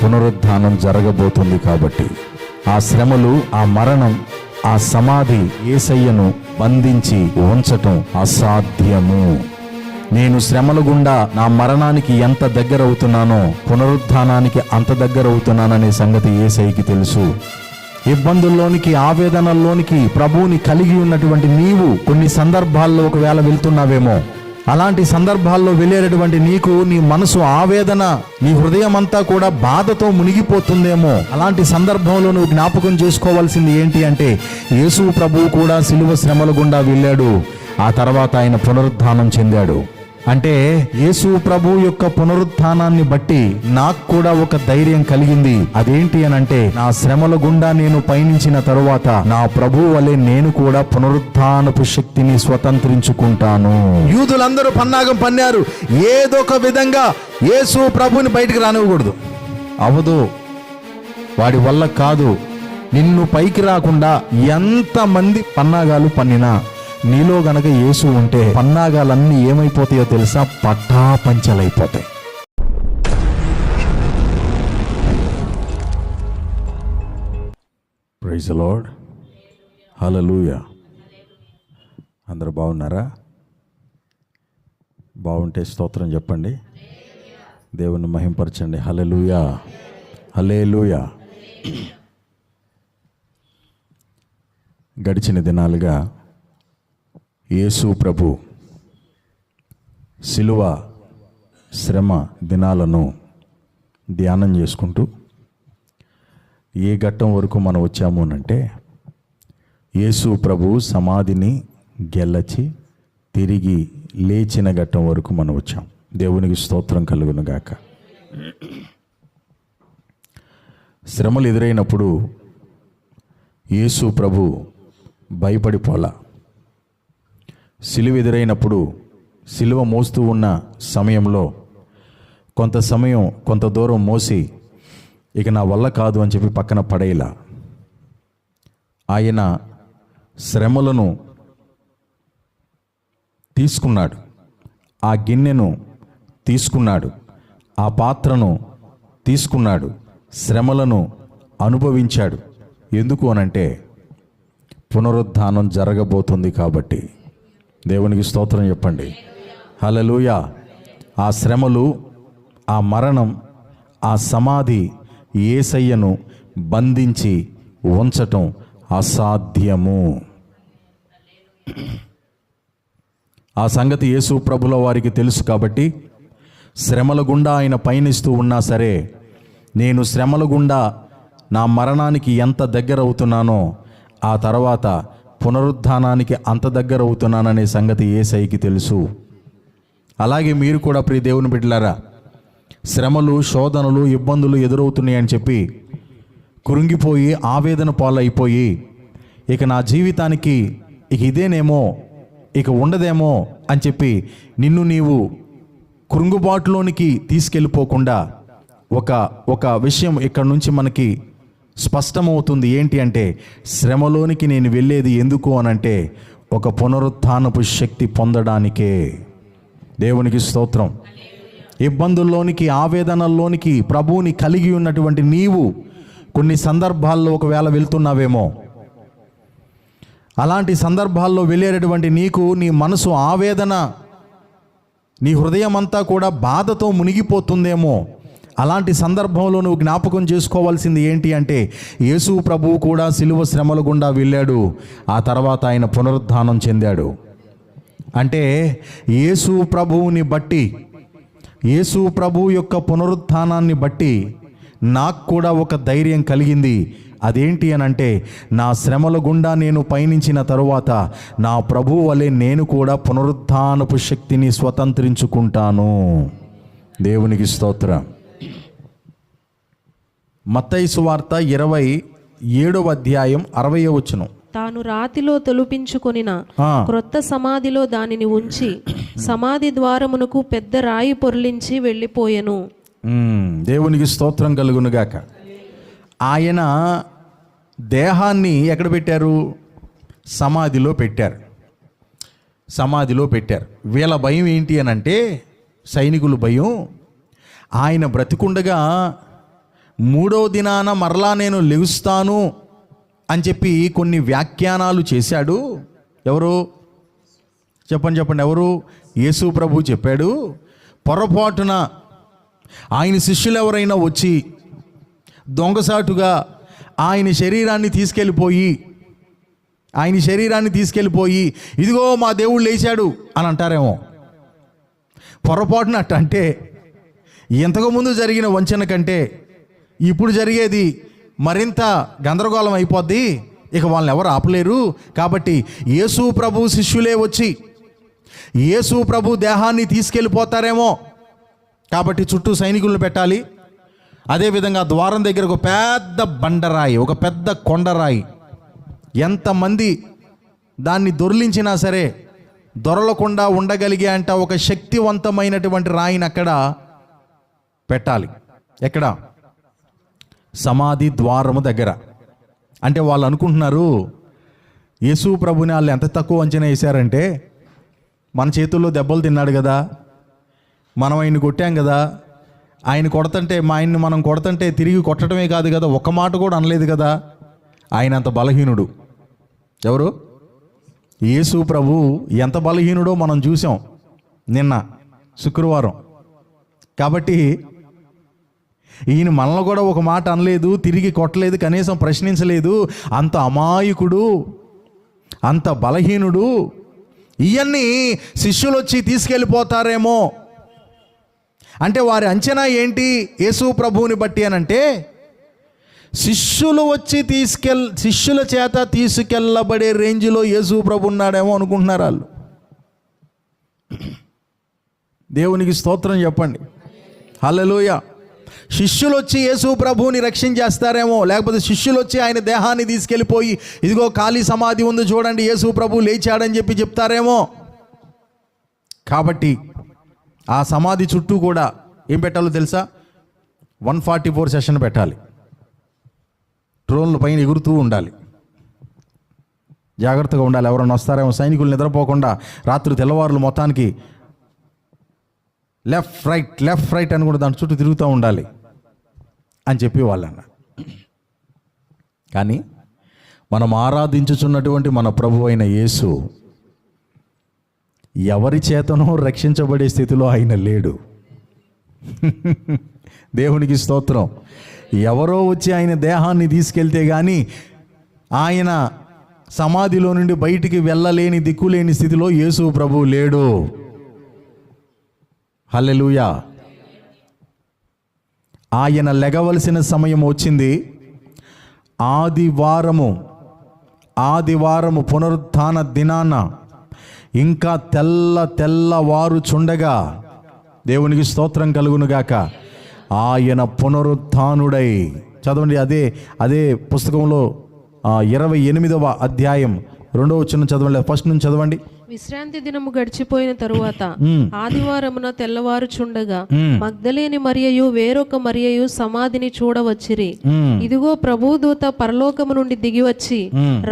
పునరుద్ధానం జరగబోతుంది కాబట్టి ఆ శ్రమలు, ఆ మరణం, ఆ సమాధి యేసయ్యను బంధించి ఉంచటం అసాధ్యము. నేను శ్రమల గుండా నా మరణానికి ఎంత దగ్గర అవుతున్నానో పునరుద్ధానానికి అంత దగ్గర అవుతున్నాననే సంగతి యేసయ్యకి తెలుసు. ఇబ్బందుల్లోనికి, ఆవేదనల్లోనికి ప్రభువుని కలిగి ఉన్నటువంటి నీవు కొన్ని సందర్భాల్లో ఒకవేళ వెళ్తున్నావేమో. అలాంటి సందర్భాల్లో వెళ్ళేటటువంటి నీకు నీ మనసు ఆవేదన, నీ హృదయం అంతా కూడా బాధతో మునిగిపోతుందేమో. అలాంటి సందర్భంలో నువ్వు జ్ఞాపకం చేసుకోవాల్సింది ఏంటి అంటే, యేసు ప్రభువు కూడా సిలువ శ్రమల గుండా వెళ్ళాడు, ఆ తర్వాత ఆయన పునరుద్ధానం చెందాడు. అంటే యేసు ప్రభు యొక్క పునరుత్థానాన్ని బట్టి నాకు కూడా ఒక ధైర్యం కలిగింది. అదేంటి అనంటే, నా శ్రమల గుండా నేను పయనించిన తరువాత నా ప్రభు వలె నేను కూడా పునరుత్థానపు శక్తిని స్వతంత్రించుకుంటాను. యూదులందరూ పన్నాగం పన్నారు, ఏదో ఒక విధంగా యేసు ప్రభుని బయటికి రానివ్వకూడదు. అవదు, వాడి వల్ల కాదు. నిన్ను పైకి రాకుండా ఎంతమంది పన్నాగాలు పన్నినా నీలో గనక యేసు ఉంటే పన్నాగాలన్నీ ఏమైపోతాయో తెలుసా? పటాపంచలైపోతాయి. ప్రైజ్ ది లార్డ్, హల్లెలూయా. అందరూ బాగున్నారా? బాగుంటే స్తోత్రం చెప్పండి, దేవుని మహింపరచండి. హల్లెలూయా, హల్లెలూయా. గడిచిన దినాలుగా యేసు ప్రభు సిలువ శ్రమ దినాలను ధ్యానం చేసుకుంటూ ఏ ఘట్టం వరకు మనం వచ్చాము అనంటే, యేసు ప్రభు సమాధిని గెల్లచి తిరిగి లేచిన ఘట్టం వరకు మనం వచ్చాం. దేవునికి స్తోత్రం కలుగును గాక. శ్రమలు ఎదురైనప్పుడు యేసు ప్రభు భయపడిపోలా. సిలువ ఎదురైనప్పుడు, సిలువ మోస్తూ ఉన్న సమయంలో కొంత సమయం, కొంత దూరం మోసి ఇక నా వల్ల కాదు అని చెప్పి పక్కన పడేలా ఆయన శ్రమలను తీసుకున్నాడు, ఆ గిన్నెను తీసుకున్నాడు, ఆ పాత్రను తీసుకున్నాడు, శ్రమలను అనుభవించాడు. ఎందుకు అనంటే, పునరుద్ధానం జరగబోతుంది కాబట్టి. దేవునికి స్తోత్రం చెప్పండి, హల్లెలూయా. ఆ శ్రమలు, ఆ మరణం, ఆ సమాధి యేసయ్యను బంధించి ఉంచటం అసాధ్యము. ఆ సంగతి యేసు ప్రభుల వారికి తెలుసు కాబట్టి శ్రమల గుండా ఆయన పయనిస్తూ ఉన్నా సరే, నేను శ్రమల గుండా నా మరణానికి ఎంత దగ్గర అవుతున్నానో ఆ తర్వాత పునరుద్ధానానికి అంత దగ్గర అవుతున్నాననే సంగతి యేసయ్యకి తెలుసు. అలాగే మీరు కూడా ప్రియ దేవుని బిడ్డలారా, శ్రమలు, శోధనలు, ఇబ్బందులు ఎదురవుతున్నాయని చెప్పి కృంగిపోయి ఆవేదన పాలైపోయి ఇక నా జీవితానికి ఇక ఇదేనేమో, ఇక ఉండదేమో అని చెప్పి నిన్ను నీవు కృంగుబాటులోనికి తీసుకెళ్ళిపోకుండా ఒక విషయం ఇక్కడ నుంచి మనకి స్పష్టమవుతుంది. ఏంటి అంటే, శ్రమలోనికి నేను వెళ్ళేది ఎందుకు అనంటే ఒక పునరుత్థానపు శక్తి పొందడానికే. దేవునికి స్తోత్రం. ఇబ్బందుల్లోనికి, ఆవేదనల్లోనికి ప్రభువుని కలిగి ఉన్నటువంటి నీవు కొన్ని సందర్భాల్లో ఒకవేళ వెళ్తున్నావేమో. అలాంటి సందర్భాల్లో వెళ్ళేటటువంటి నీకు నీ మనసు ఆవేదన, నీ హృదయం అంతా కూడా బాధతో మునిగిపోతుందేమో. అలాంటి సందర్భంలో నువ్వు జ్ఞాపకం చేసుకోవాల్సింది ఏంటి అంటే, యేసు ప్రభువు కూడా సిలువ శ్రమల గుండా వెళ్ళాడు, ఆ తర్వాత ఆయన పునరుద్ధానం చెందాడు. అంటే యేసు ప్రభువుని బట్టి, యేసు ప్రభువు యొక్క పునరుత్థానాన్ని బట్టి నాకు కూడా ఒక ధైర్యం కలిగింది. అదేంటి అనంటే, నా శ్రమల గుండా నేను పయనించిన తరువాత నా ప్రభువు వలె నేను కూడా పునరుత్థానపు శక్తిని స్వతంత్రించుకుంటాను. దేవునికి స్తోత్రం. మత్తయి సువార్త 27వ అధ్యాయం 60వ వచనం. తాను రాతిలో తొలిపించుకొనిన క్రొత్త సమాధిలో దానిని ఉంచి సమాధి ద్వారమునకు పెద్ద రాయి పొర్లించి వెళ్ళిపోయెను. దేవునికి స్తోత్రం కలుగునుగాక. ఆయన దేహాన్ని ఎక్కడ పెట్టారు? సమాధిలో పెట్టారు. సమాధిలో పెట్టారు. వీళ్ళ భయం ఏంటి అనంటే, సైనికుల భయం, ఆయన బ్రతికుండగా మూడవ దినాన మరలా నేను లెగుస్తాను అని చెప్పి కొన్ని వ్యాఖ్యానాలు చేశాడు. ఎవరు చెప్పండి ఎవరు? యేసు ప్రభు చెప్పాడు. పొరపాటున ఆయన శిష్యులు ఎవరైనా వచ్చి దొంగసాటుగా ఆయన శరీరాన్ని తీసుకెళ్ళిపోయి ఇదిగో మా దేవుడు లేచాడు అని అంటారేమో. పొరపాటున అంటే ఇంతకుముందు జరిగిన వంచన కంటే ఇప్పుడు జరిగేది మరింత గందరగోళం అయిపోద్ది. ఇక వాళ్ళని ఎవరు ఆపలేరు. కాబట్టి యేసు ప్రభు శిష్యులే వచ్చి యేసు ప్రభు దేహాన్ని తీసుకెళ్ళిపోతారేమో. కాబట్టి చుట్టూ సైనికులను పెట్టాలి. అదేవిధంగా ద్వారం దగ్గర ఒక పెద్ద బండరాయి, ఒక పెద్ద కొండరాయి, ఎంతమంది దాన్ని దొర్లించినా సరే దొరలకుండా ఉండగలిగే అంట ఒక శక్తివంతమైనటువంటి రాయిని అక్కడ పెట్టాలి. ఎక్కడ? సమాధి ద్వారము దగ్గర. అంటే వాళ్ళు అనుకుంటున్నారు యేసు ప్రభుని వాళ్ళు ఎంత తక్కువ అంచనా వేశారంటే, మన చేతుల్లో దెబ్బలు తిన్నాడు కదా, మనం ఆయన్ని కొట్టాం కదా, ఆయన కొడతంటే ఆయన్ని మనం కొడతంటే తిరిగి కొట్టడమే కాదు కదా, ఒక్క మాట కూడా అనలేదు కదా, ఆయన అంత బలహీనుడు. ఎవరు? యేసు ప్రభు ఎంత బలహీనుడో మనం చూసాం నిన్న శుక్రవారం. కాబట్టి ఈయన మనల్ని కూడా ఒక మాట అనలేదు, తిరిగి కొట్టలేదు, కనీసం ప్రశ్నించలేదు. అంత అమాయకుడు, అంత బలహీనుడు. ఇవన్నీ శిష్యులు వచ్చి తీసుకెళ్ళిపోతారేమో అంటే వారి అంచనా ఏంటి యేసు ప్రభువుని బట్టి అనంటే, శిష్యుల చేత తీసుకెళ్ళబడే రేంజ్లో యేసు ప్రభు ఉన్నాడేమో అనుకుంటున్నారు వాళ్ళు. దేవునికి స్తోత్రం చెప్పండి. హల్లెలూయా. శిష్యులు వచ్చి యేసు ప్రభువుని రక్షించేస్తారేమో, లేకపోతే శిష్యులు వచ్చి ఆయన దేహాన్ని తీసుకెళ్ళిపోయి ఇదిగో ఖాళీ సమాధి ఉంది చూడండి యేసు ప్రభు లేచాడని చెప్పి చెప్తారేమో. కాబట్టి ఆ సమాధి చుట్టూ కూడా ఏం పెట్టాలో తెలుసా? 144 సెషన్ పెట్టాలి. డ్రోన్ల పైన ఎగురుతూ ఉండాలి. జాగ్రత్తగా ఉండాలి. ఎవరైనా వస్తారేమో, సైనికులు నిద్రపోకుండా రాత్రి తెల్లవారులు మొత్తానికి లెఫ్ట్ రైట్ అని కూడా దాని చుట్టూ తిరుగుతూ ఉండాలి అని చెప్పి వాళ్ళన్న. కానీ మనం ఆరాధించుచున్నటువంటి మన ప్రభు అయిన యేసు ఎవరి చేతనో రక్షించబడే స్థితిలో ఆయన లేడు. దేవునికి స్తోత్రం. ఎవరో వచ్చి ఆయన దేహాన్ని తీసుకెళ్తే కానీ ఆయన సమాధిలో నుండి బయటికి వెళ్ళలేని, దిక్కులేని స్థితిలో యేసు ప్రభువు లేడు. హల్లెలూయా. ఆయన లెగవలసిన సమయం వచ్చింది. ఆదివారము పునరుత్థాన దినాన ఇంకా తెల్లవారు చుండగా, దేవునికి స్తోత్రం కలుగునుగాక, ఆయన పునరుత్థానుడై, చదవండి అదే పుస్తకంలో 28వ అధ్యాయం 2వ వచనం చదవండి. ఫస్ట్ నుంచి చదవండి. విశ్రాంతి దినము గడిచిపోయిన తరువాత ఆదివారమున తెల్లవారుచుండగా మగ్దలేని మరియయు వేరొక మరియయు సమాధిని చూడవచ్చిరి. ఇదిగో ప్రభుదూత పరలోకము నుండి దిగివచ్చి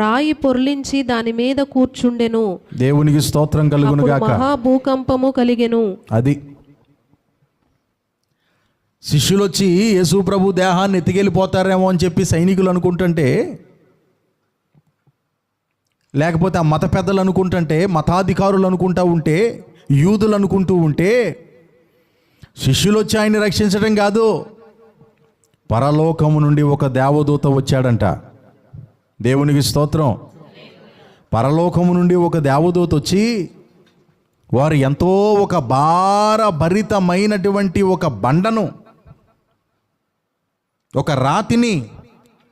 రాయి పొర్లించి దాని మీద కూర్చుండెను. దేవునికి స్తోత్రం కలుగును గాక. మహాభూకంపము కలిగెను. అది శిష్యులు వచ్చి యేసు ప్రభు దేహాన్ని ఎత్తికెళ్ళిపోతారేమో అని చెప్పి సైనికులు అనుకుంటుంటే, లేకపోతే ఆ మత పెద్దలు అనుకుంటుంటే, మతాధికారులు అనుకుంటూ ఉంటే, యూదులు అనుకుంటూ ఉంటే, శిష్యులు వచ్చి ఆయన్ని రక్షించడం కాదు, పరలోకము నుండి ఒక దేవదూత వచ్చాడంట. దేవునికి స్తోత్రం. పరలోకము నుండి ఒక దేవదూత వచ్చి వారు ఎంతో ఒక భారభరితమైనటువంటి ఒక బండను, ఒక రాతిని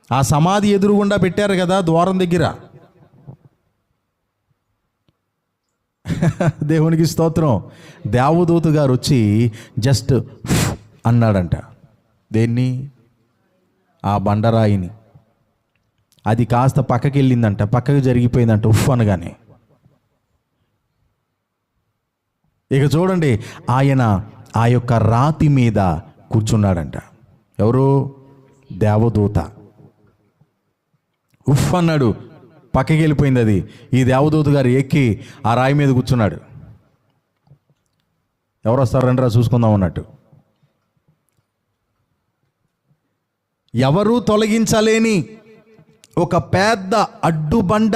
ఆ సమాధి ఎదురుగుండా పెట్టారు కదా ద్వారం దగ్గర. దేవునికి స్తోత్రం. దేవదూత గారు వచ్చి జస్ట్ అన్నాడంట. దేన్ని? ఆ బండరాయిని. అది కాస్త పక్కకి వెళ్ళిందంట, పక్కకి జరిగిపోయిందంట ఉఫ్ అనగానే. ఇక చూడండి, ఆయన ఆ యొక్క రాతి మీద కూర్చున్నాడంట. ఎవరు? దేవదూత. ఉఫ్ అన్నాడు, పక్కకి వెళ్ళిపోయింది అది. ఈ దేవదూత గారు ఎక్కి ఆ రాయి మీద కూర్చున్నాడు. ఎవరు వస్తారు రండి రా చూసుకుందాం అన్నట్టు. ఎవరూ తొలగించలేని ఒక పెద్ద అడ్డుబండ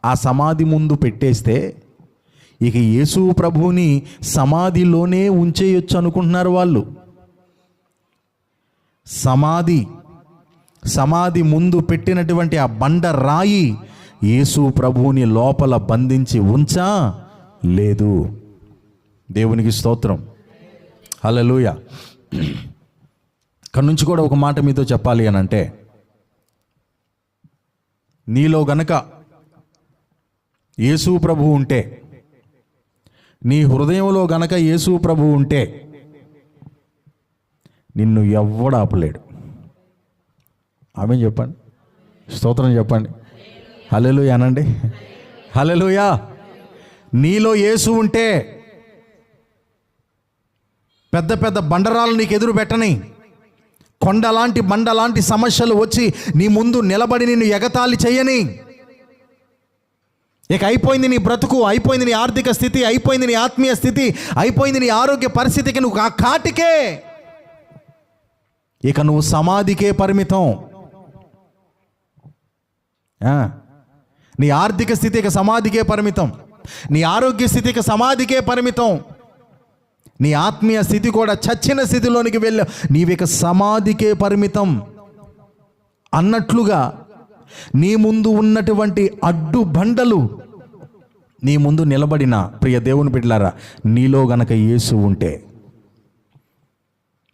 ఆ సమాధి ముందు పెట్టేస్తే ఇక యేసు ప్రభువుని సమాధిలోనే ఉంచేయొచ్చు అనుకుంటున్నారు వాళ్ళు. సమాధి ముందు పెట్టినటువంటి ఆ బండ రాయి యేసు ప్రభువుని లోపల బంధించి ఉంచా లేదు. దేవునికి స్తోత్రం, హల్లెలూయా. ఇక్కడ నుంచి కూడా ఒక మాట మీతో చెప్పాలి అని అంటే, నీలో గనక యేసు ప్రభువు ఉంటే, నీ హృదయంలో గనక యేసు ప్రభువు ఉంటే నిన్ను ఎవ్వడు ఆపలేడు. ఆమె చెప్పండి, స్తోత్రం చెప్పండి, హల్లెలూయా అనండి, హల్లెలూయా. నీలో యేసు ఉంటే పెద్ద పెద్ద బండరాలు నీకు ఎదురు పెట్టని, కొండలాంటి బండలాంటి సమస్యలు వచ్చి నీ ముందు నిలబడి నిన్ను ఎగతాళి చేయని. ఇక అయిపోయింది నీ బ్రతుకు, అయిపోయింది నీ ఆర్థిక స్థితి, అయిపోయింది నీ ఆత్మీయ స్థితి, అయిపోయింది నీ ఆరోగ్య పరిస్థితికి, నువ్వు ఆ కాటికే, ఇక నువ్వు సమాధికే పరిమితం. నీ ఆర్థిక స్థితి ఇక సమాధికే పరిమితం, నీ ఆరోగ్య స్థితి ఇక సమాధికే పరిమితం, నీ ఆత్మీయ స్థితి కూడా చచ్చిన స్థితిలోనికి వెళ్ళావు, నీవిక సమాధికే పరిమితం అన్నట్లుగా నీ ముందు ఉన్నటువంటి అడ్డు బండలు నీ ముందు నిలబడిన ప్రియ దేవుని బిడ్డలారా, నీలో గనక యేసు ఉంటే,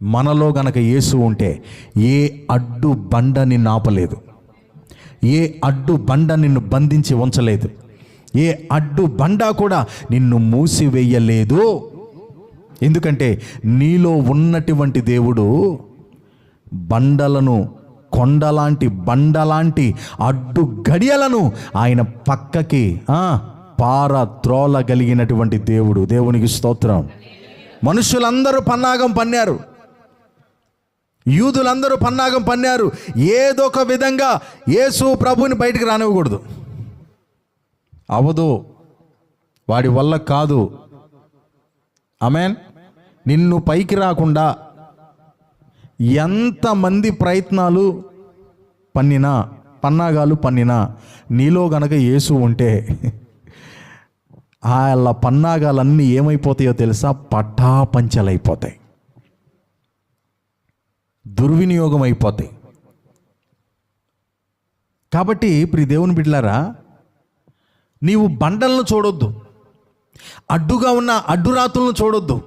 మనలో గనక యేసు ఉంటే ఏ అడ్డు బండ నిన్ను ఆపలేదు, ఏ అడ్డు బండ నిన్ను బంధించి ఉంచలేదు, ఏ అడ్డు బండ కూడా నిన్ను మూసివేయలేదు. ఎందుకంటే నీలో ఉన్నటువంటి దేవుడు బండలను, కొండలాంటి బండలాంటి అడ్డు గడియలను ఆయన పక్కకి పారద్రోలగలిగినటువంటి దేవుడు. దేవునికి స్తోత్రం. మనుషులందరూ పన్నాగం పన్నారు, యూదులందరూ పన్నాగం పన్నారు, ఏదో ఒక విధంగా యేసు ప్రభువుని బయటికి రానివ్వకూడదు. అవదు, వాడి వల్ల కాదు. ఆమేన్. నిన్ను పైకి రాకుండా ఎంతమంది ప్రయత్నాలు పన్నినా, పన్నాగాలు పన్నినా, నీలో గనక యేసు ఉంటే వాళ్ళ పన్నాగాలన్నీ ఏమైపోతాయో తెలుసా? పటాపంచలైపోతాయి, దుర్వినియోగం అయిపోతాయి. కాబట్టి ప్రియ దేవుని బిడ్డలారా, నీవు బండలను చూడొద్దు, అడ్డుగా ఉన్న అడ్డురాతులను చూడొద్దు,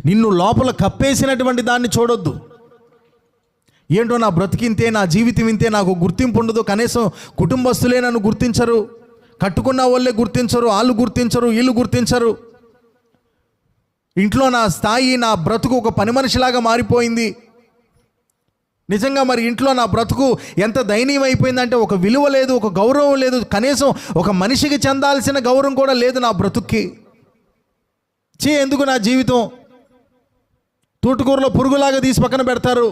నిన్ను లోపల కప్పేసినటువంటి దాన్ని చూడొద్దు. ఏంటో నా బ్రతికింతే, నా జీవితం ఇంతే, నాకు గుర్తింపు ఉండదు, కనీసం కుటుంబస్తులే నన్ను గుర్తించరు, కట్టుకున్న వాళ్ళే గుర్తించరు, వాళ్ళు గుర్తించరు, వీళ్ళు గుర్తించరు, ఇంట్లో నా స్థాయి, నా బ్రతుకు ఒక పని మనిషిలాగా మారిపోయింది. నిజంగా మరి ఇంట్లో నా బ్రతుకు ఎంత దయనీయం అయిపోయిందంటే, ఒక విలువ లేదు, ఒక గౌరవం లేదు, కనీసం ఒక మనిషికి చెందాల్సిన గౌరవం కూడా లేదు నా బ్రతుక్కి. ఎందుకు నా జీవితం తూటుకూరలో పురుగులాగా తీసి పక్కన పెడతారు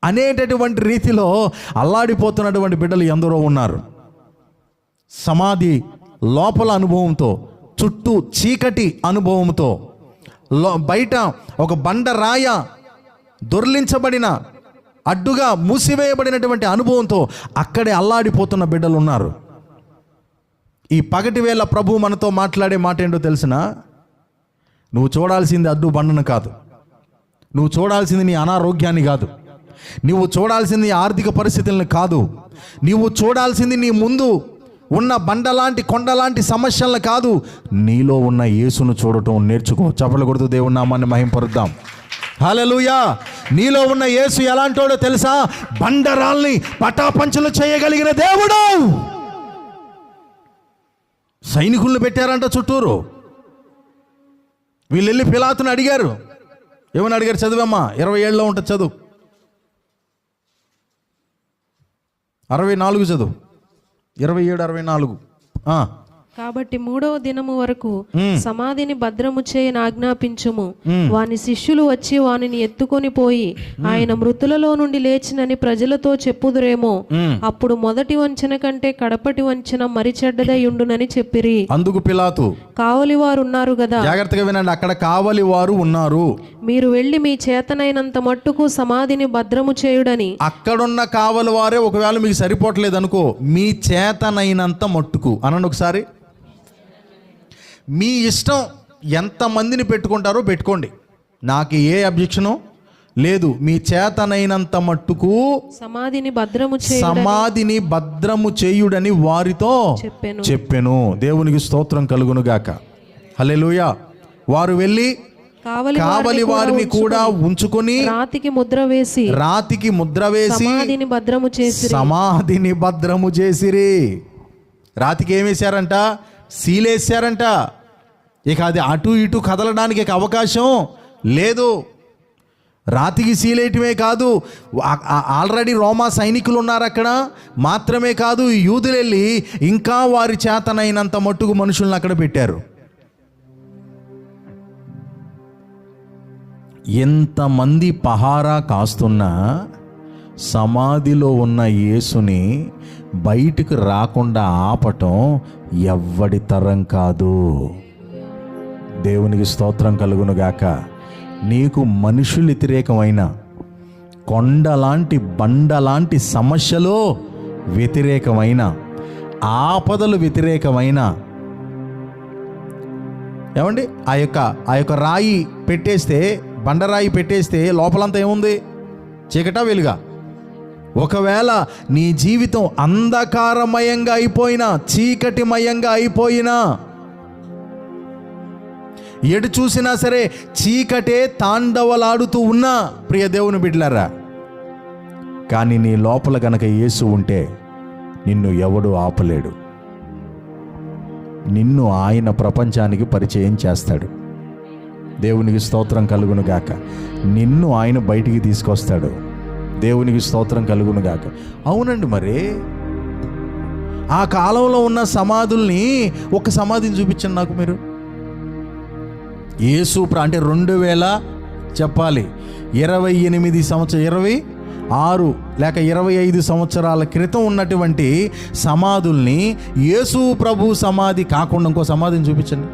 అనేటటువంటి రీతిలో అల్లాడిపోతున్నటువంటి బిడ్డలు ఎందరో ఉన్నారు. సమాధి లోపల అనుభవంతో, చుట్టూ చీకటి అనుభవంతో, బయట ఒక బండ రాయ దొర్లించబడిన, అడ్డుగా మూసివేయబడినటువంటి అనుభవంతో అక్కడే అల్లాడిపోతున్న బిడ్డలు ఉన్నారు. ఈ పగటి వేళ ప్రభు మనతో మాట్లాడే మాట ఏంటో తెలిసిన? నువ్వు చూడాల్సింది అడ్డు బండను కాదు, నువ్వు చూడాల్సింది నీ అనారోగ్యాన్ని కాదు, నువ్వు చూడాల్సింది ఆర్థిక పరిస్థితులను కాదు, నువ్వు చూడాల్సింది నీ ముందు ఉన్న బండలాంటి, కొండలాంటి సమస్యలను కాదు, నీలో ఉన్న యేసును చూడటం నేర్చుకో. చప్పట్లు కొడుతూ దేవుని నామాన్ని మహింపరుద్దాం. హల్లెలూయా. నీలో ఉన్న యేసు ఎలాంటోడో తెలుసా? బండరాల్ని పటాపంచలు చేయగలిగిన దేవుడు. సైనికులను పెట్టారంట చుట్టూరు. వీళ్ళు వెళ్ళి పిలాతుని అడిగారు. ఏమని అడిగారు? చదివమ్మా, 27లో ఉంటుంది, చదువు. 64 చదువు, 27, 64. కాబట్టి 3వ దినము వరకు సమాధిని భద్రము చేయని ఆజ్ఞాపించుము. వాని శిష్యులు వచ్చి వానిని ఎత్తుకొని పోయి ఆయన మృతులలో నుండి లేచినని ప్రజలతో చెప్పుదురేమో, అప్పుడు మొదటి వంచన కంటే కడపటి వంచన మరి చెడ్డదై ఉండునని చెప్పిరి. అందుకు పిలాతు, కావలి వారు ఉన్నారు గదా, జాగ్రత్తగా వినండి, అక్కడ కావలి వారు ఉన్నారు, మీరు వెళ్ళి మీ చేతనైనంత మట్టుకు సమాధిని భద్రము చేయుడని. అక్కడున్న కావలి వారే ఒకవేళ మీకు సరిపోవట్లేదు అనుకో, మీ చేతనైనంత మట్టుకు అనండి ఒకసారి. మీ ఇష్టం, ఎంతమందిని పెట్టుకుంటారో పెట్టుకోండి, నాకు ఏ అబ్జెక్షను లేదు. మీ చేతనైనంత మట్టుకు సమాధిని భద్రము చేయుడని వారితో చెప్పెను. దేవునికి స్తోత్రం కలుగును గాక. హల్లెలూయా. వారు వెళ్ళి కావలి వారిని కూడా ఉంచుకొని రాతికి ముద్ర వేసి సమాధిని భద్రము చేసిరి. రాతికి ఏమేశారంట? సీలేశారంట. ఇక అది అటు ఇటు కదలడానికి అవకాశం లేదు. రాతికి సీలేయటమే కాదు, ఆల్రెడీ రోమా సైనికులు ఉన్నారు అక్కడ. మాత్రమే కాదు, యూదులు వెళ్ళి ఇంకా వారి చేతనైనంత మట్టుకు మనుషులను అక్కడ పెట్టారు. ఎంతమంది పహారా కాస్తున్నా సమాధిలో ఉన్న యేసుని బయటకు రాకుండా ఆపటం ఎవ్వడి తరం కాదు. దేవునికి స్తోత్రం కలుగునుగాక. నీకు మనుషులు వ్యతిరేకమైన, కొండలాంటి బండలాంటి సమస్యలో వ్యతిరేకమైన, ఆపదలు వ్యతిరేకమైన, ఏమండి ఆ యొక్క రాయి పెట్టేస్తే, బండరాయి పెట్టేస్తే లోపలంతా ఏముంది? చీకటా వెలుగా? ఒకవేళ నీ జీవితం అంధకారమయంగా అయిపోయినా, చీకటిమయంగా అయిపోయినా, ఎటు చూసినా సరే చీకటే తాండవలాడుతూ ఉన్నా, ప్రియ దేవుని బిడ్డలారా, కానీ నీ లోపల గనక యేసు ఉంటే నిన్ను ఎవడు ఆపలేడు. నిన్ను ఆయన ప్రపంచానికి పరిచయం చేస్తాడు. దేవునికి స్తోత్రం కలుగును గాక. నిన్ను ఆయన బయటికి తీసుకొస్తాడు. దేవునికి స్తోత్రం కలుగును గాక. అవునండి, మరి ఆ కాలంలో ఉన్న సమాధుల్ని, ఒక సమాధిని చూపించండి నాకు మీరు. యేసు అంటే 2000 చెప్పాలి 28 సంవత్సరం 26 లేక 25 సంవత్సరాల క్రితం ఉన్నటువంటి సమాధుల్ని, యేసు ప్రభు సమాధి కాకుండా ఇంకో సమాధిని చూపించండి.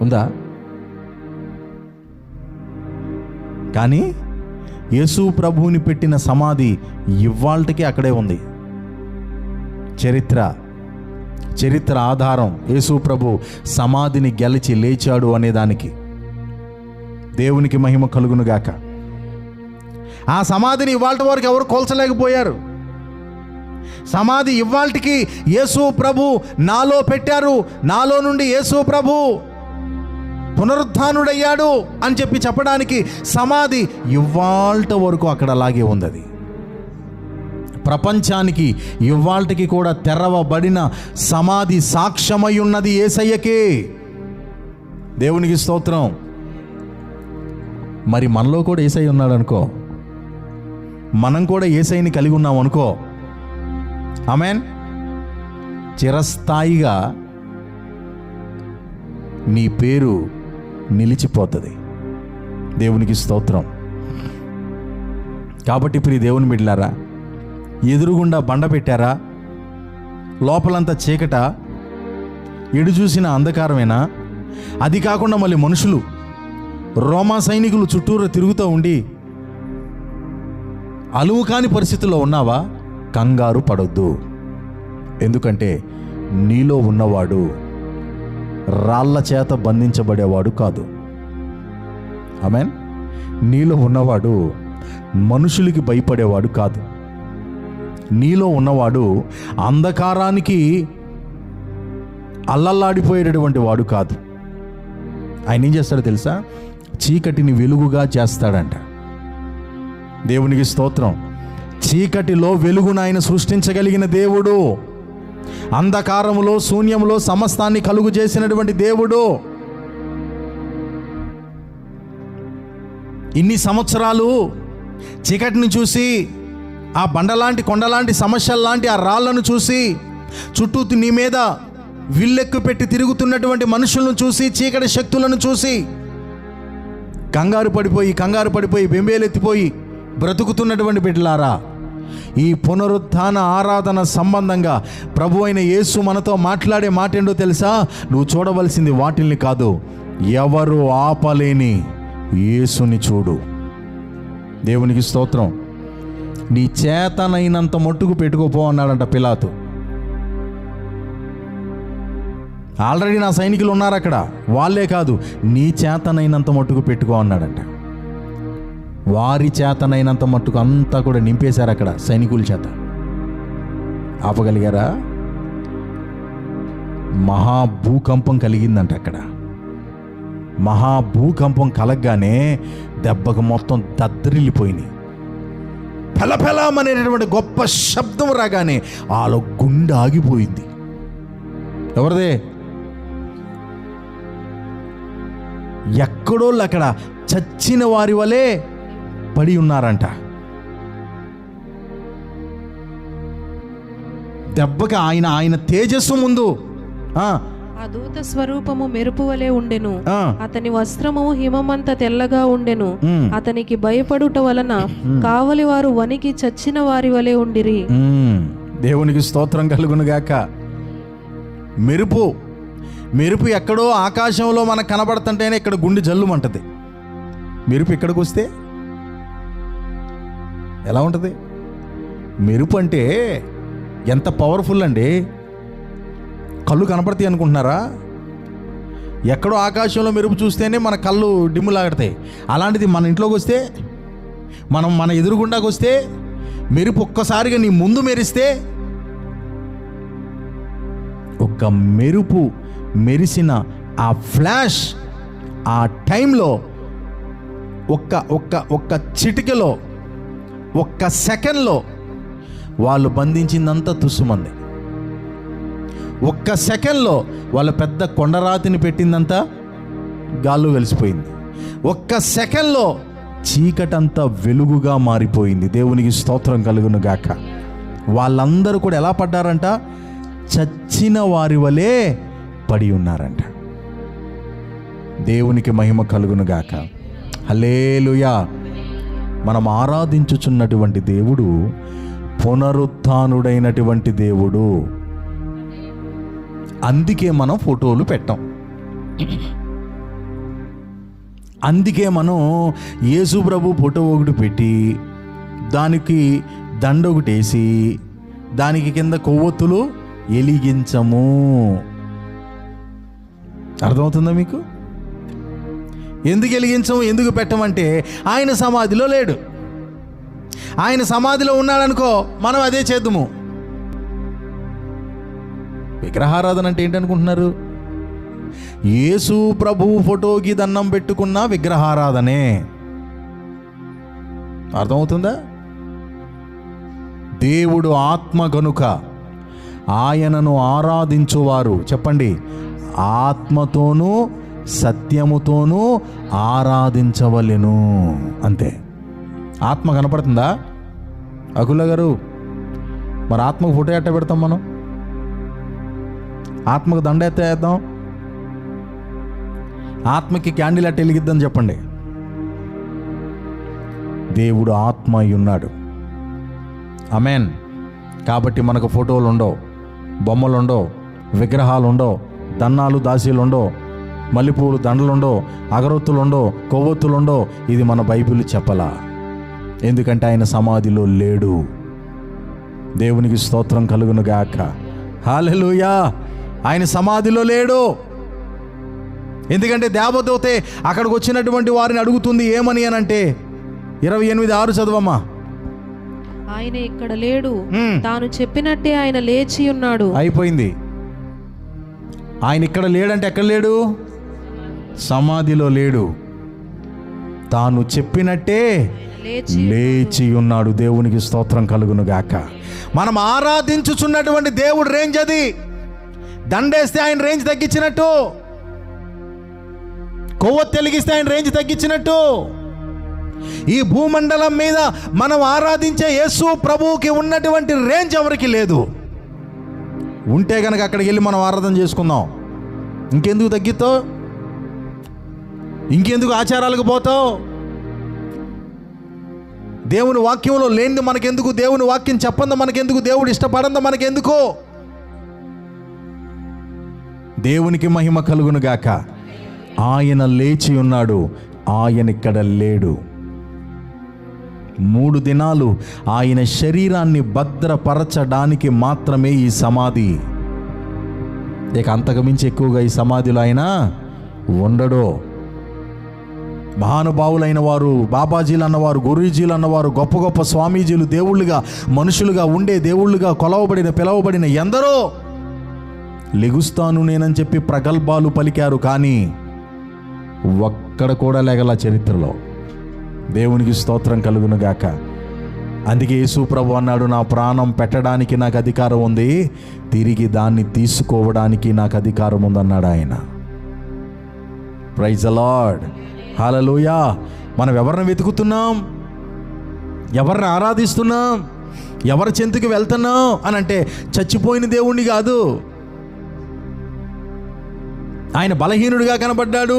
ఉందా? కానీ యేసు ప్రభువుని పెట్టిన సమాధి ఇవాల్టికి అక్కడే ఉంది. చరిత్ర ఆధారం యేసు ప్రభు సమాధిని గెలిచి లేచాడు అనేదానికి. దేవునికి మహిమ కలుగునుగాక. ఆ సమాధిని ఇవాల్టి వరకు ఎవరు కోల్చలేకపోయారు. సమాధి ఇవాల్టికి యేసు ప్రభు నాలో పెట్టారు, నాలో నుండి యేసు ప్రభు పునరుద్ధానుడయ్యాడు అని చెప్పడానికి సమాధి ఇవాల్టి వరకు అక్కడ అలాగే ఉంది. అది ప్రపంచానికి ఇవాల్టికి కూడా తెరవబడిన సమాధి సాక్ష్యమై ఉన్నది యేసయ్యకే. దేవునికి స్తోత్రం. మరి మనలో కూడా యేసయ్య ఉన్నాడు అనుకో, మనం కూడా యేసయ్యని కలిగి ఉన్నాం అనుకో, ఆమేన్, చిరస్థాయిగా నీ పేరు నిలిచిపోతుంది. దేవునికి స్తోత్రం. కాబట్టి ప్రియ దేవుని బిడ్డలారా, ఎదురుగుండా బండ పెట్టారా? లోపలంతా చీకట, ఎడు చూసిన అంధకారమేనా? అది కాకుండా మళ్ళీ మనుషులు, రోమా సైనికులు చుట్టూరు తిరుగుతూ ఉండి అలువు కాని పరిస్థితుల్లో ఉన్నావా? కంగారు పడొద్దు. ఎందుకంటే నీలో ఉన్నవాడు రాళ్ల చేత బంధించబడేవాడు కాదు. ఆమేన్. నీలో ఉన్నవాడు మనుషులకి భయపడేవాడు కాదు. నీలో ఉన్నవాడు అంధకారానికి అల్లల్లాడిపోయేటటువంటి వాడు కాదు. ఆయన ఏం చేస్తాడో తెలుసా? చీకటిని వెలుగుగా చేస్తాడంట. దేవునికి స్తోత్రం. చీకటిలో వెలుగును ఆయన సృష్టించగలిగిన దేవుడు, అంధకారములో శూన్యములో సమస్తాన్ని కలుగు చేసినటువంటి దేవుడు. ఇన్ని సంవత్సరాలు చీకటిని చూసి, ఆ బండలాంటి కొండలాంటి సమస్యల్లాంటి ఆ రాళ్లను చూసి చుట్టూ నీ మీద విల్లెక్కు పెట్టి తిరుగుతున్నటువంటి మనుషులను చూసి, చీకటి శక్తులను చూసి కంగారు పడిపోయి బెంబేలెత్తిపోయి బ్రతుకుతున్నటువంటి బిడ్డలారా, ఈ పునరుత్థాన ఆరాధన సంబంధంగా ప్రభు అయిన యేసు మనతో మాట్లాడే మాట ఏంటో తెలుసా? నువ్వు చూడవలసింది వాటిల్ని కాదు, ఎవరు ఆపలేని యేసుని చూడు. దేవునికి స్తోత్రం. నీ చేతనైనంత మట్టుకు పెట్టుకోపో అన్నాడంట పిలాతు. ఆల్రెడీ నా సైనికులు ఉన్నారు అక్కడ, వాళ్ళే కాదు, నీ చేతనైనంత మట్టుకు పెట్టుకో అన్నాడంట. వారి చేతనైనంత మట్టుకు అంతా కూడా నింపేశారు అక్కడ సైనికుల చేత. ఆపగలిగారా? మహాభూకంపం కలిగిందంట అక్కడ. మహాభూకంపం కలగగానే దెబ్బకు మొత్తం దద్దరిల్లిపోయినాయి. పెలపెలమనేటటువంటి గొప్ప శబ్దం రాగానే ఆలో గుండె ఆగిపోయింది. ఎవరిదే? ఎక్కడోళ్ళు అక్కడ చచ్చిన వారి వలె పడి ఉన్నారంట. దెబ్బకి ఆయన తేజస్సు ముందు ఆ దూత స్వరూపము మెరుపు వలె ఉండెను, అతని వస్త్రము హిమమంత తెల్లగా ఉండెను, అతనికి భయపడుట వలన కావలి వారు వణికి చచ్చిన వారి వలె ఉండిరి. దేవునికి స్తోత్రం కలుగును గాక. మెరుపు ఎక్కడో ఆకాశంలో మనకు కనబడుతుంటేనే ఇక్కడ గుండె జల్లుమంటది. మెరుపు ఇక్కడికి వస్తే ఎలా ఉంటుంది? మెరుపు అంటే ఎంత పవర్ఫుల్ అండి. కళ్ళు కనపడతాయి అనుకుంటున్నారా? ఎక్కడో ఆకాశంలో మెరుపు చూస్తేనే మన కళ్ళు డిమ్ములాగడతాయి. అలాంటిది మన ఇంట్లోకి వస్తే, మన ఎదురుగుండాకి వస్తే, మెరుపు ఒక్కసారిగా నీ ముందు మెరిస్తే, ఒక్క మెరుపు మెరిసిన ఆ ఫ్లాష్, ఆ టైంలో ఒక్క చిటికెలో, ఒక్క సెకండ్లో వాళ్ళు బంధించిందంతా తుస్సుమంది. ఒక్క సెకండ్లో వాళ్ళ పెద్ద కొండరాతిని పెట్టిందంతా గాల్లో వెలిసిపోయింది. ఒక్క సెకండ్లో చీకటంతా వెలుగుగా మారిపోయింది. దేవునికి స్తోత్రం కలుగును గాక. వాళ్ళందరూ కూడా ఎలా పడ్డారంట? చచ్చిన వారి వలె పడి ఉన్నారంట. దేవునికి మహిమ కలుగును గాక. హల్లెలూయా. మనం ఆరాధించుచున్నటువంటి దేవుడు పునరుత్థానుడైనటువంటి దేవుడు. అందుకే మనం ఫోటోలు పెట్టాం. అందుకే మనం యేసు ప్రభు ఫోటో ఒకటి పెట్టి దానికి దండ ఒకటి వేసి దానికి కింద కొవ్వొత్తులు వెలిగించము. అర్థమవుతుందా మీకు? ఎందుకు వెలిగించము, ఎందుకు పెట్టమంటే ఆయన సమాధిలో లేడు. ఆయన సమాధిలో ఉన్నాడనుకో, మనం అదే చేద్దాము. విగ్రహారాధన అంటే ఏంటనుకుంటున్నారు? యేసు ప్రభువు ఫోటోకి దండం పెట్టుకున్న విగ్రహారాధనే. అర్థమవుతుందా? దేవుడు ఆత్మ గనుక ఆయనను ఆరాధించువారు, చెప్పండి, ఆత్మతోనూ సత్యముతోనూ ఆరాధించవలెను. అంతే. ఆత్మ కనపడుతుందా అకుల గారు? మరి ఆత్మకు ఫోటో ఎట్ట పెడతాం మనం? ఆత్మకు దండ ఎత్త వేద్దాం? ఆత్మకి క్యాండిల్ ఎట్ట వెలిగిద్దాం చెప్పండి? దేవుడు ఆత్మ అయి ఉన్నాడు. ఆమేన్. కాబట్టి మనకు ఫోటోలు ఉండవు, బొమ్మలు ఉండవు, విగ్రహాలు ఉండవు, దన్నాలు దాసీలు ఉండవు, మల్లెపూలు దండలుండో, అగరొత్తులుండో, కొవ్వొత్తులుండో. ఇది మన బైబిల్ చెప్పలా. ఎందుకంటే ఆయన సమాధిలో లేడు. దేవునికి స్తోత్రం కలుగును గాక. హల్లెలూయా. ఆయన సమాధిలో లేడు. ఎందుకంటే దేవదూతే అక్కడికి వచ్చినటువంటి వారిని అడుగుతుంది ఏమని అనంటే 28:6 చదవమ్మా. ఆయన ఇక్కడ లేడు, తాను చెప్పినట్టే ఆయన లేచి ఉన్నాడు. అయిపోయింది. ఆయన ఇక్కడ లేడంటే ఎక్కడ లేడు? సమాధిలో లేడు. తాను చెప్పినట్టే లేచి ఉన్నాడు. దేవునికి స్తోత్రం కలుగును గాక. మనం ఆరాధించుచున్నటువంటి దేవుడు రేంజ్ అది. దండేస్తే ఆయన రేంజ్ తగ్గించినట్టు, కొవ్వొత్తి వెలిగిస్తే ఆయన రేంజ్ తగ్గించినట్టు, ఈ భూమండలం మీద మనం ఆరాధించే యేసు ప్రభువుకి ఉన్నటువంటి రేంజ్ ఎవరికి లేదు. ఉంటే కనుక అక్కడికి వెళ్ళి మనం ఆరాధన చేసుకుందాం. ఇంకెందుకు తగ్గిస్తావు? ఇంకెందుకు ఆచారాలకు పోతావు? దేవుని వాక్యంలో లేనిది మనకెందుకు? దేవుని వాక్యం చెప్పంది మనకెందుకు? దేవుడు ఇష్టపడంది మనకెందుకు? దేవునికి మహిమ కలుగును గాక. ఆయన లేచి ఉన్నాడు, ఆయన ఇక్కడ లేడు. 3 దినాలు ఆయన శరీరాన్ని భద్రపరచడానికి మాత్రమే ఈ సమాధి. ఇక అంతకుమించి ఎక్కువగా ఈ సమాధిలో ఆయన ఉండడు. మహానుభావులైన వారు, బాబాజీలు అన్నవారు, గురూజీలు అన్నవారు, గొప్ప గొప్ప స్వామీజీలు, దేవుళ్ళుగా, మనుషులుగా ఉండే దేవుళ్ళుగా పిలవబడిన ఎందరో లెగుస్తాను నేనని చెప్పి ప్రగల్భాలు పలికారు. కానీ ఒక్కడ కూడా లేగల చరిత్రలో. దేవునికి స్తోత్రం కలుగును గాక. అందుకే యేసు ప్రభు అన్నాడు, నా ప్రాణం పెట్టడానికి నాకు అధికారం ఉంది, తిరిగి దాన్ని తీసుకోవడానికి నాకు అధికారం ఉందన్నాడు ఆయన. ప్రైజ్ ది లార్డ్, హల్లెలూయా. మనం ఎవరిని వెతుకుతున్నాం? ఎవరిని ఆరాధిస్తున్నాం? ఎవరి చెంతకు వెళ్తున్నాం అని అంటే చచ్చిపోయిన దేవుణ్ణి కాదు. ఆయన బలహీనుడిగా కనబడ్డాడు.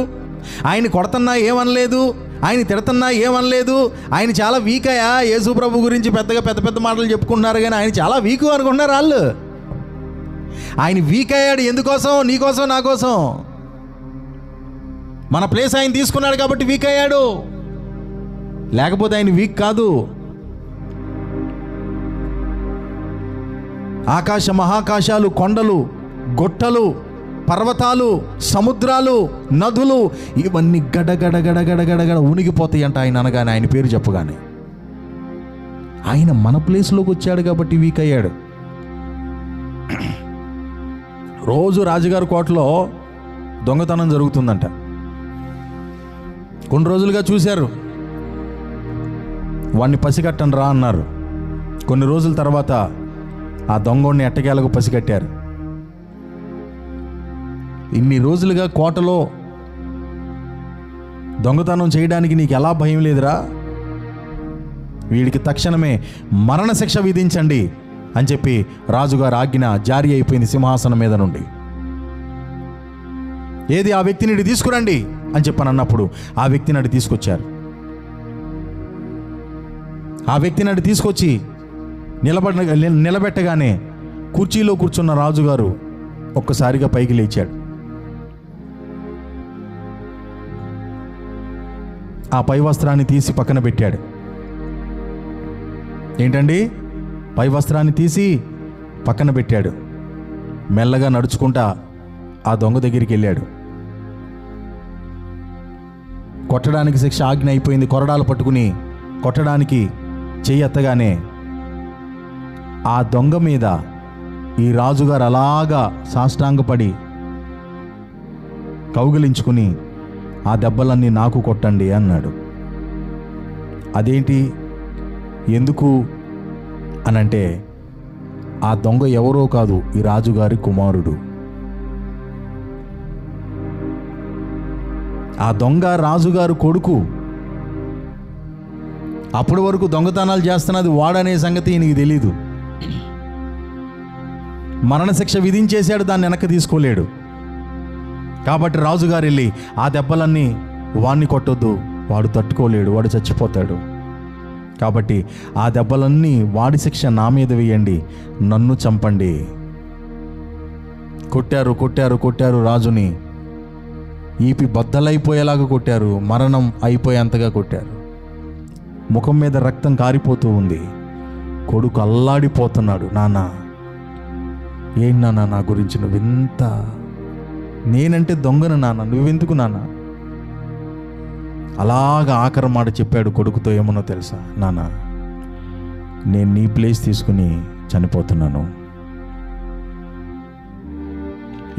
ఆయన కొడతన్నా ఏమనలేదు, ఆయన తిడతన్నా ఏమనలేదు. ఆయన చాలా వీక్ అయ్యా. యేసు ప్రభు గురించి పెద్ద పెద్ద మాటలు చెప్పుకుంటున్నారు, కానీ ఆయన చాలా వీక్ అనుకుంటున్నారు వాళ్ళు. ఆయన వీక్ అయ్యాడు ఎందుకోసం? నీకోసం, నా కోసం. మన ప్లేస్ ఆయన తీసుకున్నాడు కాబట్టి వీక్ అయ్యాడు, లేకపోతే ఆయన వీక్ కాదు. ఆకాశ మహాకాశాలు, కొండలు, గుట్టలు, పర్వతాలు, సముద్రాలు, నదులు ఇవన్నీ గడగడ ఉనిగిపోతాయి అంట ఆయన అనగానే, ఆయన పేరు చెప్పగానే. ఆయన మన ప్లేస్లోకి వచ్చాడు కాబట్టి వీక్ అయ్యాడు. రోజు రాజుగారి కోటలో దొంగతనం జరుగుతుందంట. కొన్ని రోజులుగా చూశారు. వాడిని పసిగట్టండి రా అన్నారు. కొన్ని రోజుల తర్వాత ఆ దొంగోడిని ఎట్టకేలకు పసిగట్టారు. ఇన్ని రోజులుగా కోటలో దొంగతనం చేయడానికి నీకు ఎలా భయం లేదురా? వీడికి తక్షణమే మరణశిక్ష విధించండి అని చెప్పి రాజుగారు ఆజ్ఞ జారీ అయిపోయింది సింహాసనం మీద నుండి. ఏది, ఆ వ్యక్తిని ఇటు తీసుకురండి అని చెప్పని అన్నప్పుడు ఆ వ్యక్తిని అటు తీసుకొచ్చారు. ఆ వ్యక్తిని అటు తీసుకొచ్చి నిలబెట్టగానే కుర్చీలో కూర్చున్న రాజుగారు ఒక్కసారిగా పైకి లేచాడు. ఆ పై వస్త్రాన్ని తీసి పక్కన పెట్టాడు. ఏంటండి? పై వస్త్రాన్ని తీసి పక్కన పెట్టాడు. మెల్లగా నడుచుకుంటా ఆ దొంగ దగ్గరికి వెళ్ళాడు. కొట్టడానికి శిక్ష ఆజ్ఞ అయిపోయింది. కొరడాలు పట్టుకుని కొట్టడానికి చెయ్యి ఎత్తగానే ఆ దొంగ మీద ఈ రాజుగారు అలాగా సాష్టాంగపడి కౌగిలించుకుని, ఆ దెబ్బలన్నీ నాకు కొట్టండి అన్నాడు. అదేంటి, ఎందుకు అనంటే, ఆ దొంగ ఎవరో కాదు, ఈ రాజుగారి కుమారుడు. ఆ దొంగ రాజుగారు కొడుకు. అప్పటి వరకు దొంగతనాలు చేస్తున్నది వాడనే సంగతి ఈయనకి తెలీదు. మరణశిక్ష విధించేశాడు, దాన్ని వెనక్కి తీసుకోలేడు. కాబట్టి రాజుగారు వెళ్ళి, ఆ దెబ్బలన్నీ వాడిని కొట్టొద్దు, వాడు తట్టుకోలేడు, వాడు చచ్చిపోతాడు. కాబట్టి ఆ దెబ్బలన్నీ వాడి శిక్ష నా మీద వేయండి, నన్ను చంపండి. కొట్టారు రాజుని. ఈపి బద్దలైపోయేలాగా కొట్టారు, మరణం అయిపోయేంతగా కొట్టారు. ముఖం మీద రక్తం కారిపోతూ ఉంది. కొడుకు అల్లాడిపోతున్నాడు. నాన్న, ఏంటి నాన్న నా గురించి నువ్వింత, నేనంటే దొంగను నాన్న, నువ్వెందుకు నాన్న? అలాగా ఆఖరి మాట చెప్పాడు కొడుకుతో. ఏమన్నా తెలుసా? నాన్న, నేను నీ ప్లేస్ తీసుకుని చనిపోతున్నాను.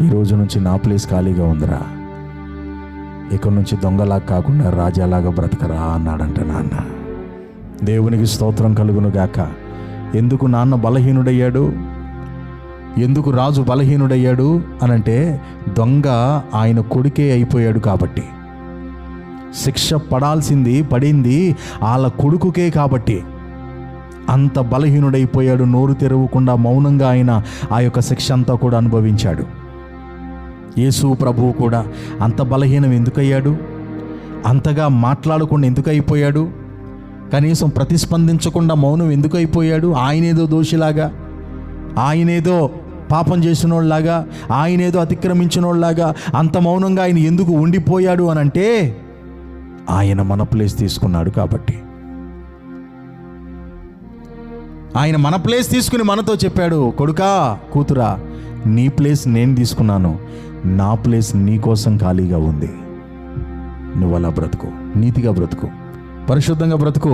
ఈ రోజు నుంచి నా ప్లేస్ ఖాళీగా ఉందిరా. ఇక్కడి నుంచి దొంగలాగా కాకుండా రాజాలాగా బ్రతకరా అన్నాడంట నాన్న. దేవునికి స్తోత్రం కలుగును గాక. ఎందుకు నాన్న బలహీనుడయ్యాడు? ఎందుకు రాజు బలహీనుడయ్యాడు అనంటే, దొంగ ఆయన కొడుకే అయిపోయాడు కాబట్టి. శిక్ష పడాల్సింది పడింది వాళ్ళ కొడుకుకే కాబట్టి. అంత బలహీనుడైపోయాడు. నోరు తెరవకుండా మౌనంగా ఆయన ఆ యొక్క శిక్ష అంతా కూడా అనుభవించాడు. యేసు ప్రభువు కూడా అంత బలహీనం ఎందుకయ్యాడు? అంతగా మాట్లాడకుండా ఎందుకు అయిపోయాడు? కనీసం ప్రతిస్పందించకుండా మౌనం ఎందుకు అయిపోయాడు? ఆయనేదో దోషిలాగా, ఆయనేదో పాపం చేసినోళ్ళలాగా, ఆయనేదో అతిక్రమించినోళ్ళలాగా అంత మౌనంగా ఆయన ఎందుకు ఉండిపోయాడు అని అంటే, ఆయన మన ప్లేస్ తీసుకున్నాడు కాబట్టి. ఆయన మన ప్లేస్ తీసుకుని మనతో చెప్పాడు, కొడుకా, కూతురా, నీ ప్లేస్ నేను తీసుకున్నాను, నా ప్లేస్ నీ కోసం ఖాళీగా ఉంది. నువ్వు అలా బ్రతుకు, నీతిగా బ్రతుకు, పరిశుద్ధంగా బ్రతుకు,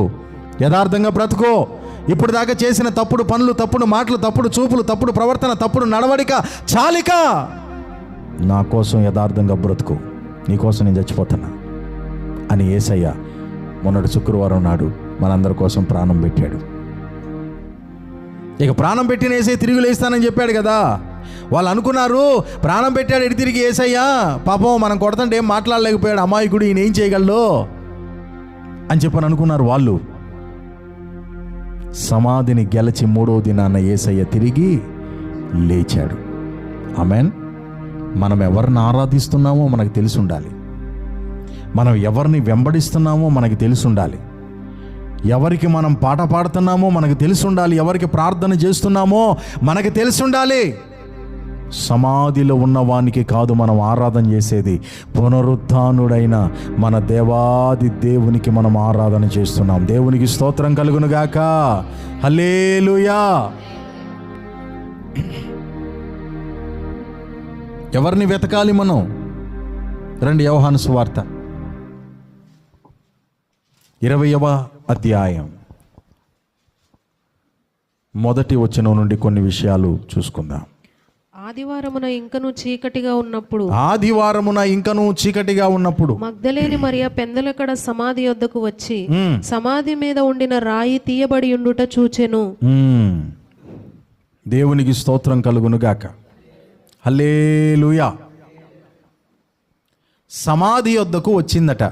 యథార్థంగా బ్రతుకు. ఇప్పుడు దాకా చేసిన తప్పుడు పనులు, తప్పుడు మాటలు, తప్పుడు చూపులు, తప్పుడు ప్రవర్తన, తప్పుడు నడవడిక చాలిక, నా కోసం యథార్థంగా బ్రతుకు, నీ కోసం నేను చచ్చిపోతున్నా అని యేసయ్య మొన్నటి శుక్రవారం నాడు మనందరి కోసం ప్రాణం పెట్టాడు. ఇక ప్రాణం పెట్టిన యేసయ్య తిరిగి లేస్తానని చెప్పాడు కదా. వాళ్ళు అనుకున్నారు, ప్రాణం పెట్టాడు ఎడి తిరిగి యేసయ్య, పాపం మనం కొడతంటే ఏం మాట్లాడలేకపోయాడు, అమాయకుడు, ఈయన ఏం చేయగలడు అని చెప్పని అనుకున్నారు వాళ్ళు. సమాధిని గెలిచి 3వ దినాన యేసయ్య తిరిగి లేచాడు. ఆమేన్. మనం ఎవరిని ఆరాధిస్తున్నామో మనకు తెలిసి ఉండాలి. మనం ఎవరిని వెంబడిస్తున్నామో మనకు తెలిసి ఉండాలి. ఎవరికి మనం పాట పాడుతున్నామో మనకు తెలిసి ఉండాలి. ఎవరికి ప్రార్థన చేస్తున్నామో మనకు తెలిసి ఉండాలి. సమాధిలో ఉన్నవానికి కాదు మనం ఆరాధన చేసేది, పునరుత్థానుడైన మన దేవాది దేవునికి మనం ఆరాధన చేస్తున్నాం. దేవునికి స్తోత్రం కలుగునుగాక. హల్లెలూయా. ఎవరిని వెతకాలి మనం? రండి, యోహాను సువార్త 20వ అధ్యాయం 1వ వచనం నుండి కొన్ని విషయాలు చూసుకుందాం. ఆదివారమున ఇంకను చీకటిగా ఉన్నప్పుడు మగ్దలేని మరియ పెందలకడ సమాధి యొద్దకు వచ్చి సమాధి మీద ఉండిన రాయి తీయబడి ఉండుట చూచెను. దేవునికి స్తోత్రం కలుగునుగాక. హల్లెలూయా. సమాధి యొద్దకు వచ్చిందట.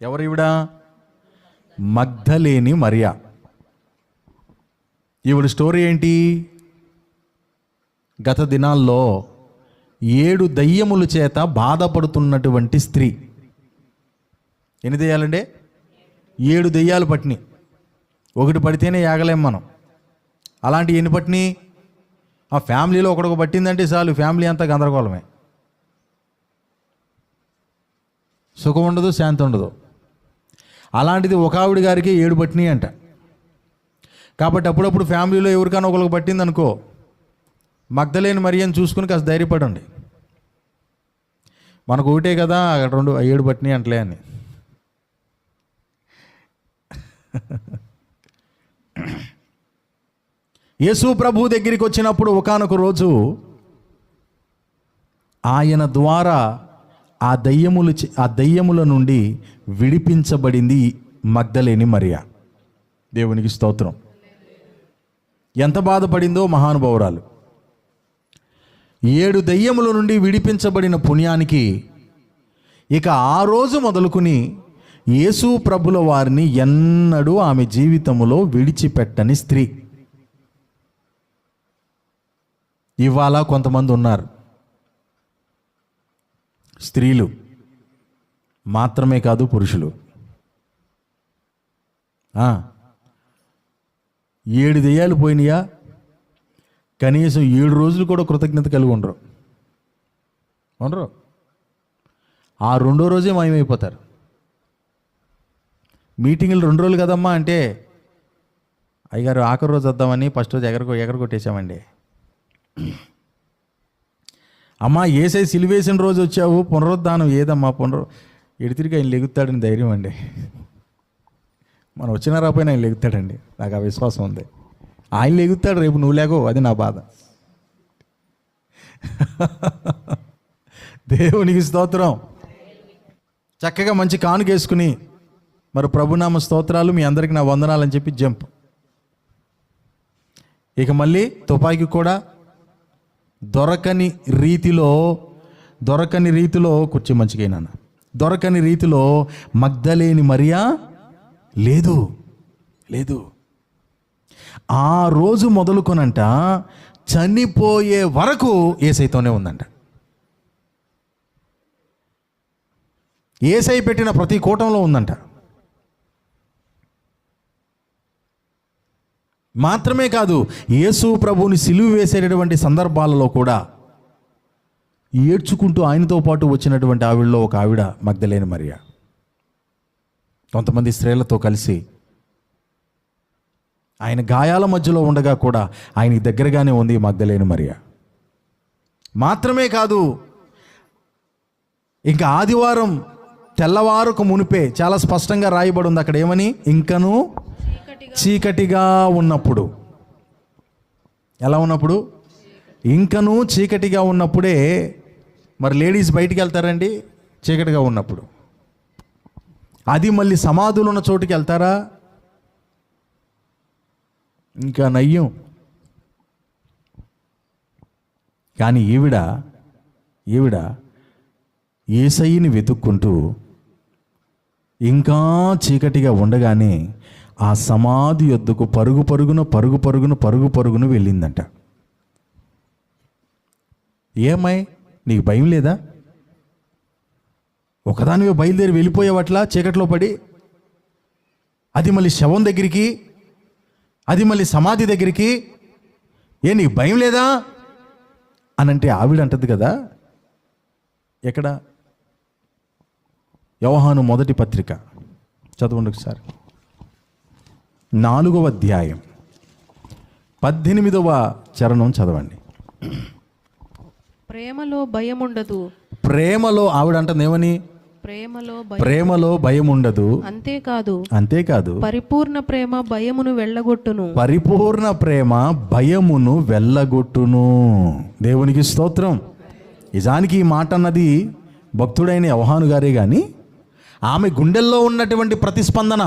ఎవరివిడా? మగ్దలేని మరియ. ఈవిడ స్టోరీ ఏంటి? గత దినాల్లో 7 దయ్యముల చేత బాధపడుతున్నటువంటి స్త్రీ. ఎన్ని దయ్యాలండి? 7 దయ్యాలు పట్టినాయి. ఒకటి పడితేనే యాగలేం మనం. అలాంటి ఎన్ని పట్టినాయి? ఆ ఫ్యామిలీలో ఒకడికి పట్టిందంటే చాలు, ఫ్యామిలీ అంతా గందరగోళమే, సుఖం ఉండదు, శాంతి ఉండదు. అలాంటిది ఒక ఆవిడ గారికి 7 పట్టినాయి అంట. కాబట్టి అప్పుడప్పుడు ఫ్యామిలీలో ఎవరికైనా ఒకరికి పట్టిందనుకో, మగ్దలేని మరియని చూసుకుని కాస్త ధైర్యపడండి. మనకు ఒకటే కదా, అక్కడ 7 పట్టినాయి అంటలే అని. యేసు ప్రభు దగ్గరికి వచ్చినప్పుడు ఒకానొక రోజు ఆయన ద్వారా ఆ దయ్యముల నుండి విడిపించబడింది మగ్దలేని మరియ. దేవునికి స్తోత్రం. ఎంత బాధపడిందో మహానుభావురాలు. 7 దయ్యముల నుండి విడిపించబడిన పుణ్యానికి ఇక ఆ రోజు మొదలుకుని యేసు ప్రభుల వారిని ఎన్నడూ ఆమె జీవితంలో విడిచిపెట్టని స్త్రీ. ఇవాళ కొంతమంది ఉన్నారు, స్త్రీలు మాత్రమే కాదు, పురుషులు. 7 దెయ్యాలు పోయినాయా, కనీసం 7 రోజులు కూడా కృతజ్ఞత కలిగి ఉండరు. ఆ 2వ రోజే మాయమైపోతారు. మీటింగులు 2 రోజులు కదమ్మా అంటే, అయ్యగారు ఆఖరి రోజు వద్దామని ఫస్ట్ రోజు ఎగరగొట్టేశామండి. అమ్మా యేసయ్య సిలువేసిన రోజు వచ్చావు, పునరుద్ధానం ఏదమ్మా, ఎడితిరిగి ఆయన లెగుతాడని ధైర్యం అండి. మనం వచ్చినా రాపోయినా ఆయన లెగుతాడండి, నాకు ఆ విశ్వాసం ఉంది. ఆయన లెగుతాడు, రేపు నువ్వు లేకో, అది నా బాధ. దేవునికి స్తోత్రం. చక్కగా మంచి కానుకేసుకుని మరి ప్రభునామ స్తోత్రాలు, మీ అందరికీ నా వందనాలని చెప్పి జంప్. ఇక మళ్ళీ తుపాకీ కూడా దొరకని రీతిలో కూర్చో మంచిగా, దొరకని రీతిలో మగ్దలేని మరియ లేదు. ఆ రోజు మొదలుకొనంట చనిపోయే వరకు యేసయ్యతోనే ఉందంట. యేసయ్య పెట్టిన ప్రతి కూటంలో ఉందంట. మాత్రమే కాదు, యేసు ప్రభువుని సిలువ వేసేటటువంటి సందర్భాలలో కూడా ఏడ్చుకుంటూ ఆయనతో పాటు వచ్చినటువంటి ఆవిడలో ఒక ఆవిడ మగ్దలేని మరియ. కొంతమంది స్త్రీలతో కలిసి ఆయన గాయాల మధ్యలో ఉండగా కూడా ఆయన దగ్గరగానే ఉంది మగ్దలేని మరియ. మాత్రమే కాదు, ఇంకా ఆదివారం తెల్లవారుకు మునిపే చాలా స్పష్టంగా రాయబడి ఉంది అక్కడ. ఏమని? ఇంకను చీకటిగా ఉన్నప్పుడు. ఎలా ఉన్నప్పుడు? ఇంకను చీకటిగా ఉన్నప్పుడే. మరి లేడీస్ బయటికి వెళ్తారండి చీకటిగా ఉన్నప్పుడు? అది మళ్ళీ సమాధులు ఉన్న చోటుకి వెళ్తారా? ఇంకా నయ్యం. కానీ ఈవిడ యేసయ్యని వెతుక్కుంటూ ఇంకా చీకటిగా ఉండగానే ఆ సమాధి యొద్దకు పరుగు పరుగున వెళ్ళిందంట. ఏమై నీకు భయం లేదా? ఒకదానివే బయలుదేరి వెళ్ళిపోయావట్లా చీకట్లో పడి? అది మళ్ళీ శవం దగ్గరికి, అది మళ్ళీ సమాధి దగ్గరికి. నీకు భయం లేదా అనంటే ఆవిడ అంటది కదా, ఎక్కడ? యోహాను మొదటి పత్రిక చదవండి ఒకసారి. 4వ అధ్యాయం 18వ చరణం చదవండి. ప్రేమలో భయం ఉండదు. ప్రేమలో ఆవిడ అంటుంది ఏమని? ప్రేమలో భయం ఉండదు. అంతేకాదు పరిపూర్ణ ప్రేమ భయమును వెళ్ళగొట్టును. పరిపూర్ణ ప్రేమ భయమును వెళ్ళగొట్టును. దేవునికి స్తోత్రం. నిజానికి ఈ మాట అన్నది భక్తుడైన యోహాను గారే కానీ ఆమె గుండెల్లో ఉన్నటువంటి ప్రతిస్పందన,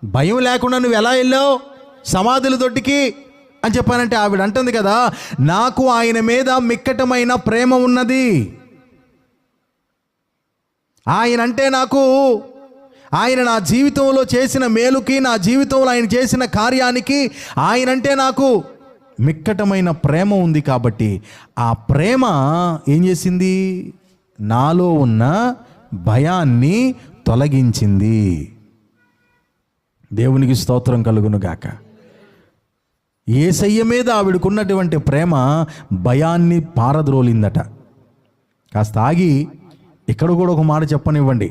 భయం లేకుండా నువ్వు ఎలా వెళ్ళావు సమాధుల దొడ్డికి అని చెప్పానంటే ఆవిడ అంటుంది కదా, నాకు ఆయన మీద మిక్కటమైన ప్రేమ ఉన్నది. ఆయన అంటే ఆయన నా జీవితంలో చేసిన మేలుకి, నా జీవితంలో ఆయన చేసిన కార్యానికి ఆయనంటే నాకు మిక్కటమైన ప్రేమ ఉంది. కాబట్టి ఆ ప్రేమ ఏం చేసింది? నాలో ఉన్న భయాన్ని తొలగించింది. దేవునికి స్తోత్రం కలుగును గాక. యేసయ్య మీద ఆవిడకున్నటువంటి ప్రేమ భయాన్ని పారద్రోలిందట. కాస్త ఆగి ఇక్కడ కూడా ఒక మాట చెప్పనివ్వండి.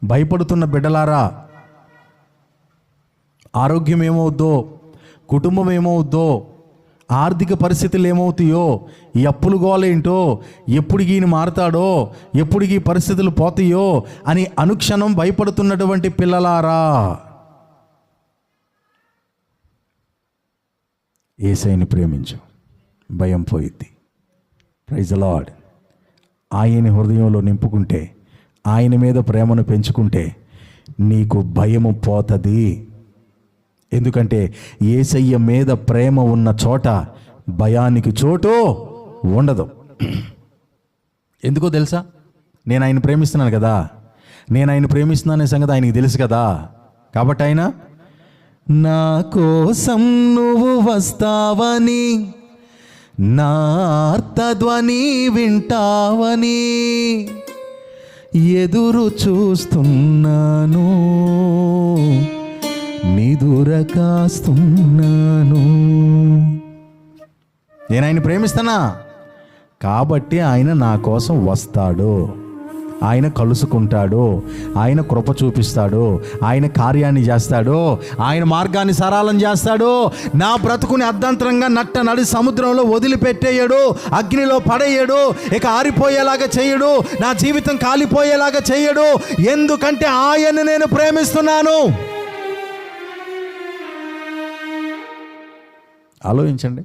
భయపడుతున్న బిడ్డలారా, ఆరోగ్యం ఏమవుద్దో, కుటుంబం ఏమవుద్దో, ఆర్థిక పరిస్థితులు ఏమవుతాయో, ఈ అప్పులు గోలేంటో, ఎప్పుడు ఈయన మారుతాడో, ఎప్పుడు ఈ పరిస్థితులు పోతాయో అని అనుక్షణం భయపడుతున్నటువంటి పిల్లలారా, యేసయ్యని ప్రేమించు, భయం పోయిద్ది. Praise the lord. ఆయన హృదయంలో నింపుకుంటే, ఆయన మీద ప్రేమను పెంచుకుంటే నీకు భయము పోతుంది. ఎందుకంటే యేసయ్య మీద ప్రేమ ఉన్న చోట భయానికి చోటు ఉండదు. ఎందుకో తెలుసా? నేను ఆయన ప్రేమిస్తున్నాను కదా, నేను ఆయన ప్రేమిస్తున్నానే సంగతి ఆయనకి తెలుసు కదా. కాబట్టి ఆయన నా కోసం నువ్వు వస్తావని, నా ఆర్తధ్వని వింటావని ఎదురు చూస్తున్నాను, నిదుర కాస్తున్నాను. నేను ఆయన ప్రేమిస్తానా కాబట్టి ఆయన నా కోసం వస్తాడు, ఆయన కలుసుకుంటాడు, ఆయన కృప చూపిస్తాడు, ఆయన కార్యాన్ని చేస్తాడు, ఆయన మార్గాన్ని సరళం చేస్తాడు. నా బ్రతుకుని అర్ధంతరంగా నడి సముద్రంలో వదిలిపెట్టేయడు, అగ్నిలో పడేయడు, ఇక ఆరిపోయేలాగా చేయడు, నా జీవితం కాలిపోయేలాగా చేయడు. ఎందుకంటే ఆయన్ని నేను ప్రేమిస్తున్నాను. ఆలోచించండి.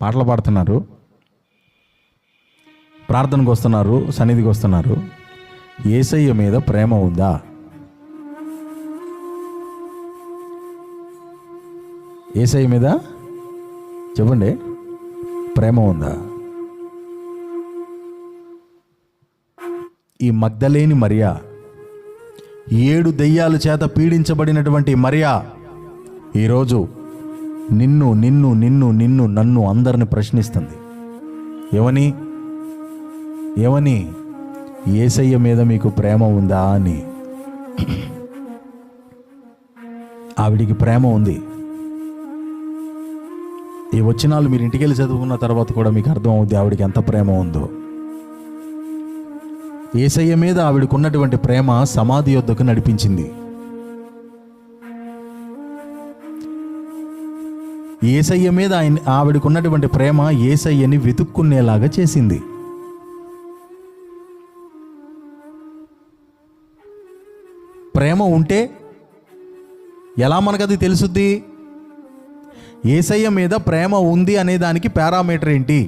పాటలు పాడుతున్నారు, ప్రార్థనకు వస్తున్నారు, సన్నిధికి వస్తున్నారు. యేసయ్య మీద ప్రేమ ఉందా? యేసయ్య మీద చెప్పండి, ప్రేమ ఉందా? ఈ మగ్దలేని మరియా, 7 దెయ్యాల చేత పీడించబడినటువంటి మరియా ఈరోజు నిన్ను నిన్ను నిన్ను నిన్ను నన్ను అందరిని ప్రశ్నిస్తుంది. ఏమని? ఏమని? యేసయ్య మీద మీకు ప్రేమ ఉందా అని. ఆవిడికి ప్రేమ ఉంది. ఈ వచనాలు మీరు ఇంటికి వెళ్ళి చదువుకున్న తర్వాత కూడా మీకు అర్థం అవుద్ది ఆవిడికి ఎంత ప్రేమ ఉందో. యేసయ్య మీద ఆవిడకు ఉన్నటువంటి ప్రేమ సమాధి యొద్దకు నడిపించింది. యేసయ్య మీద ఆవిడకు ఉన్నటువంటి ప్రేమ యేసయ్యని వెతుక్కునేలాగా చేసింది. ప్రేమ ఉంటే ఎలా మనకది తెలుసుద్ది? యేసయ్య మీద ప్రేమ ఉంది అనే దానికి పారామీటర్ ఏంటి?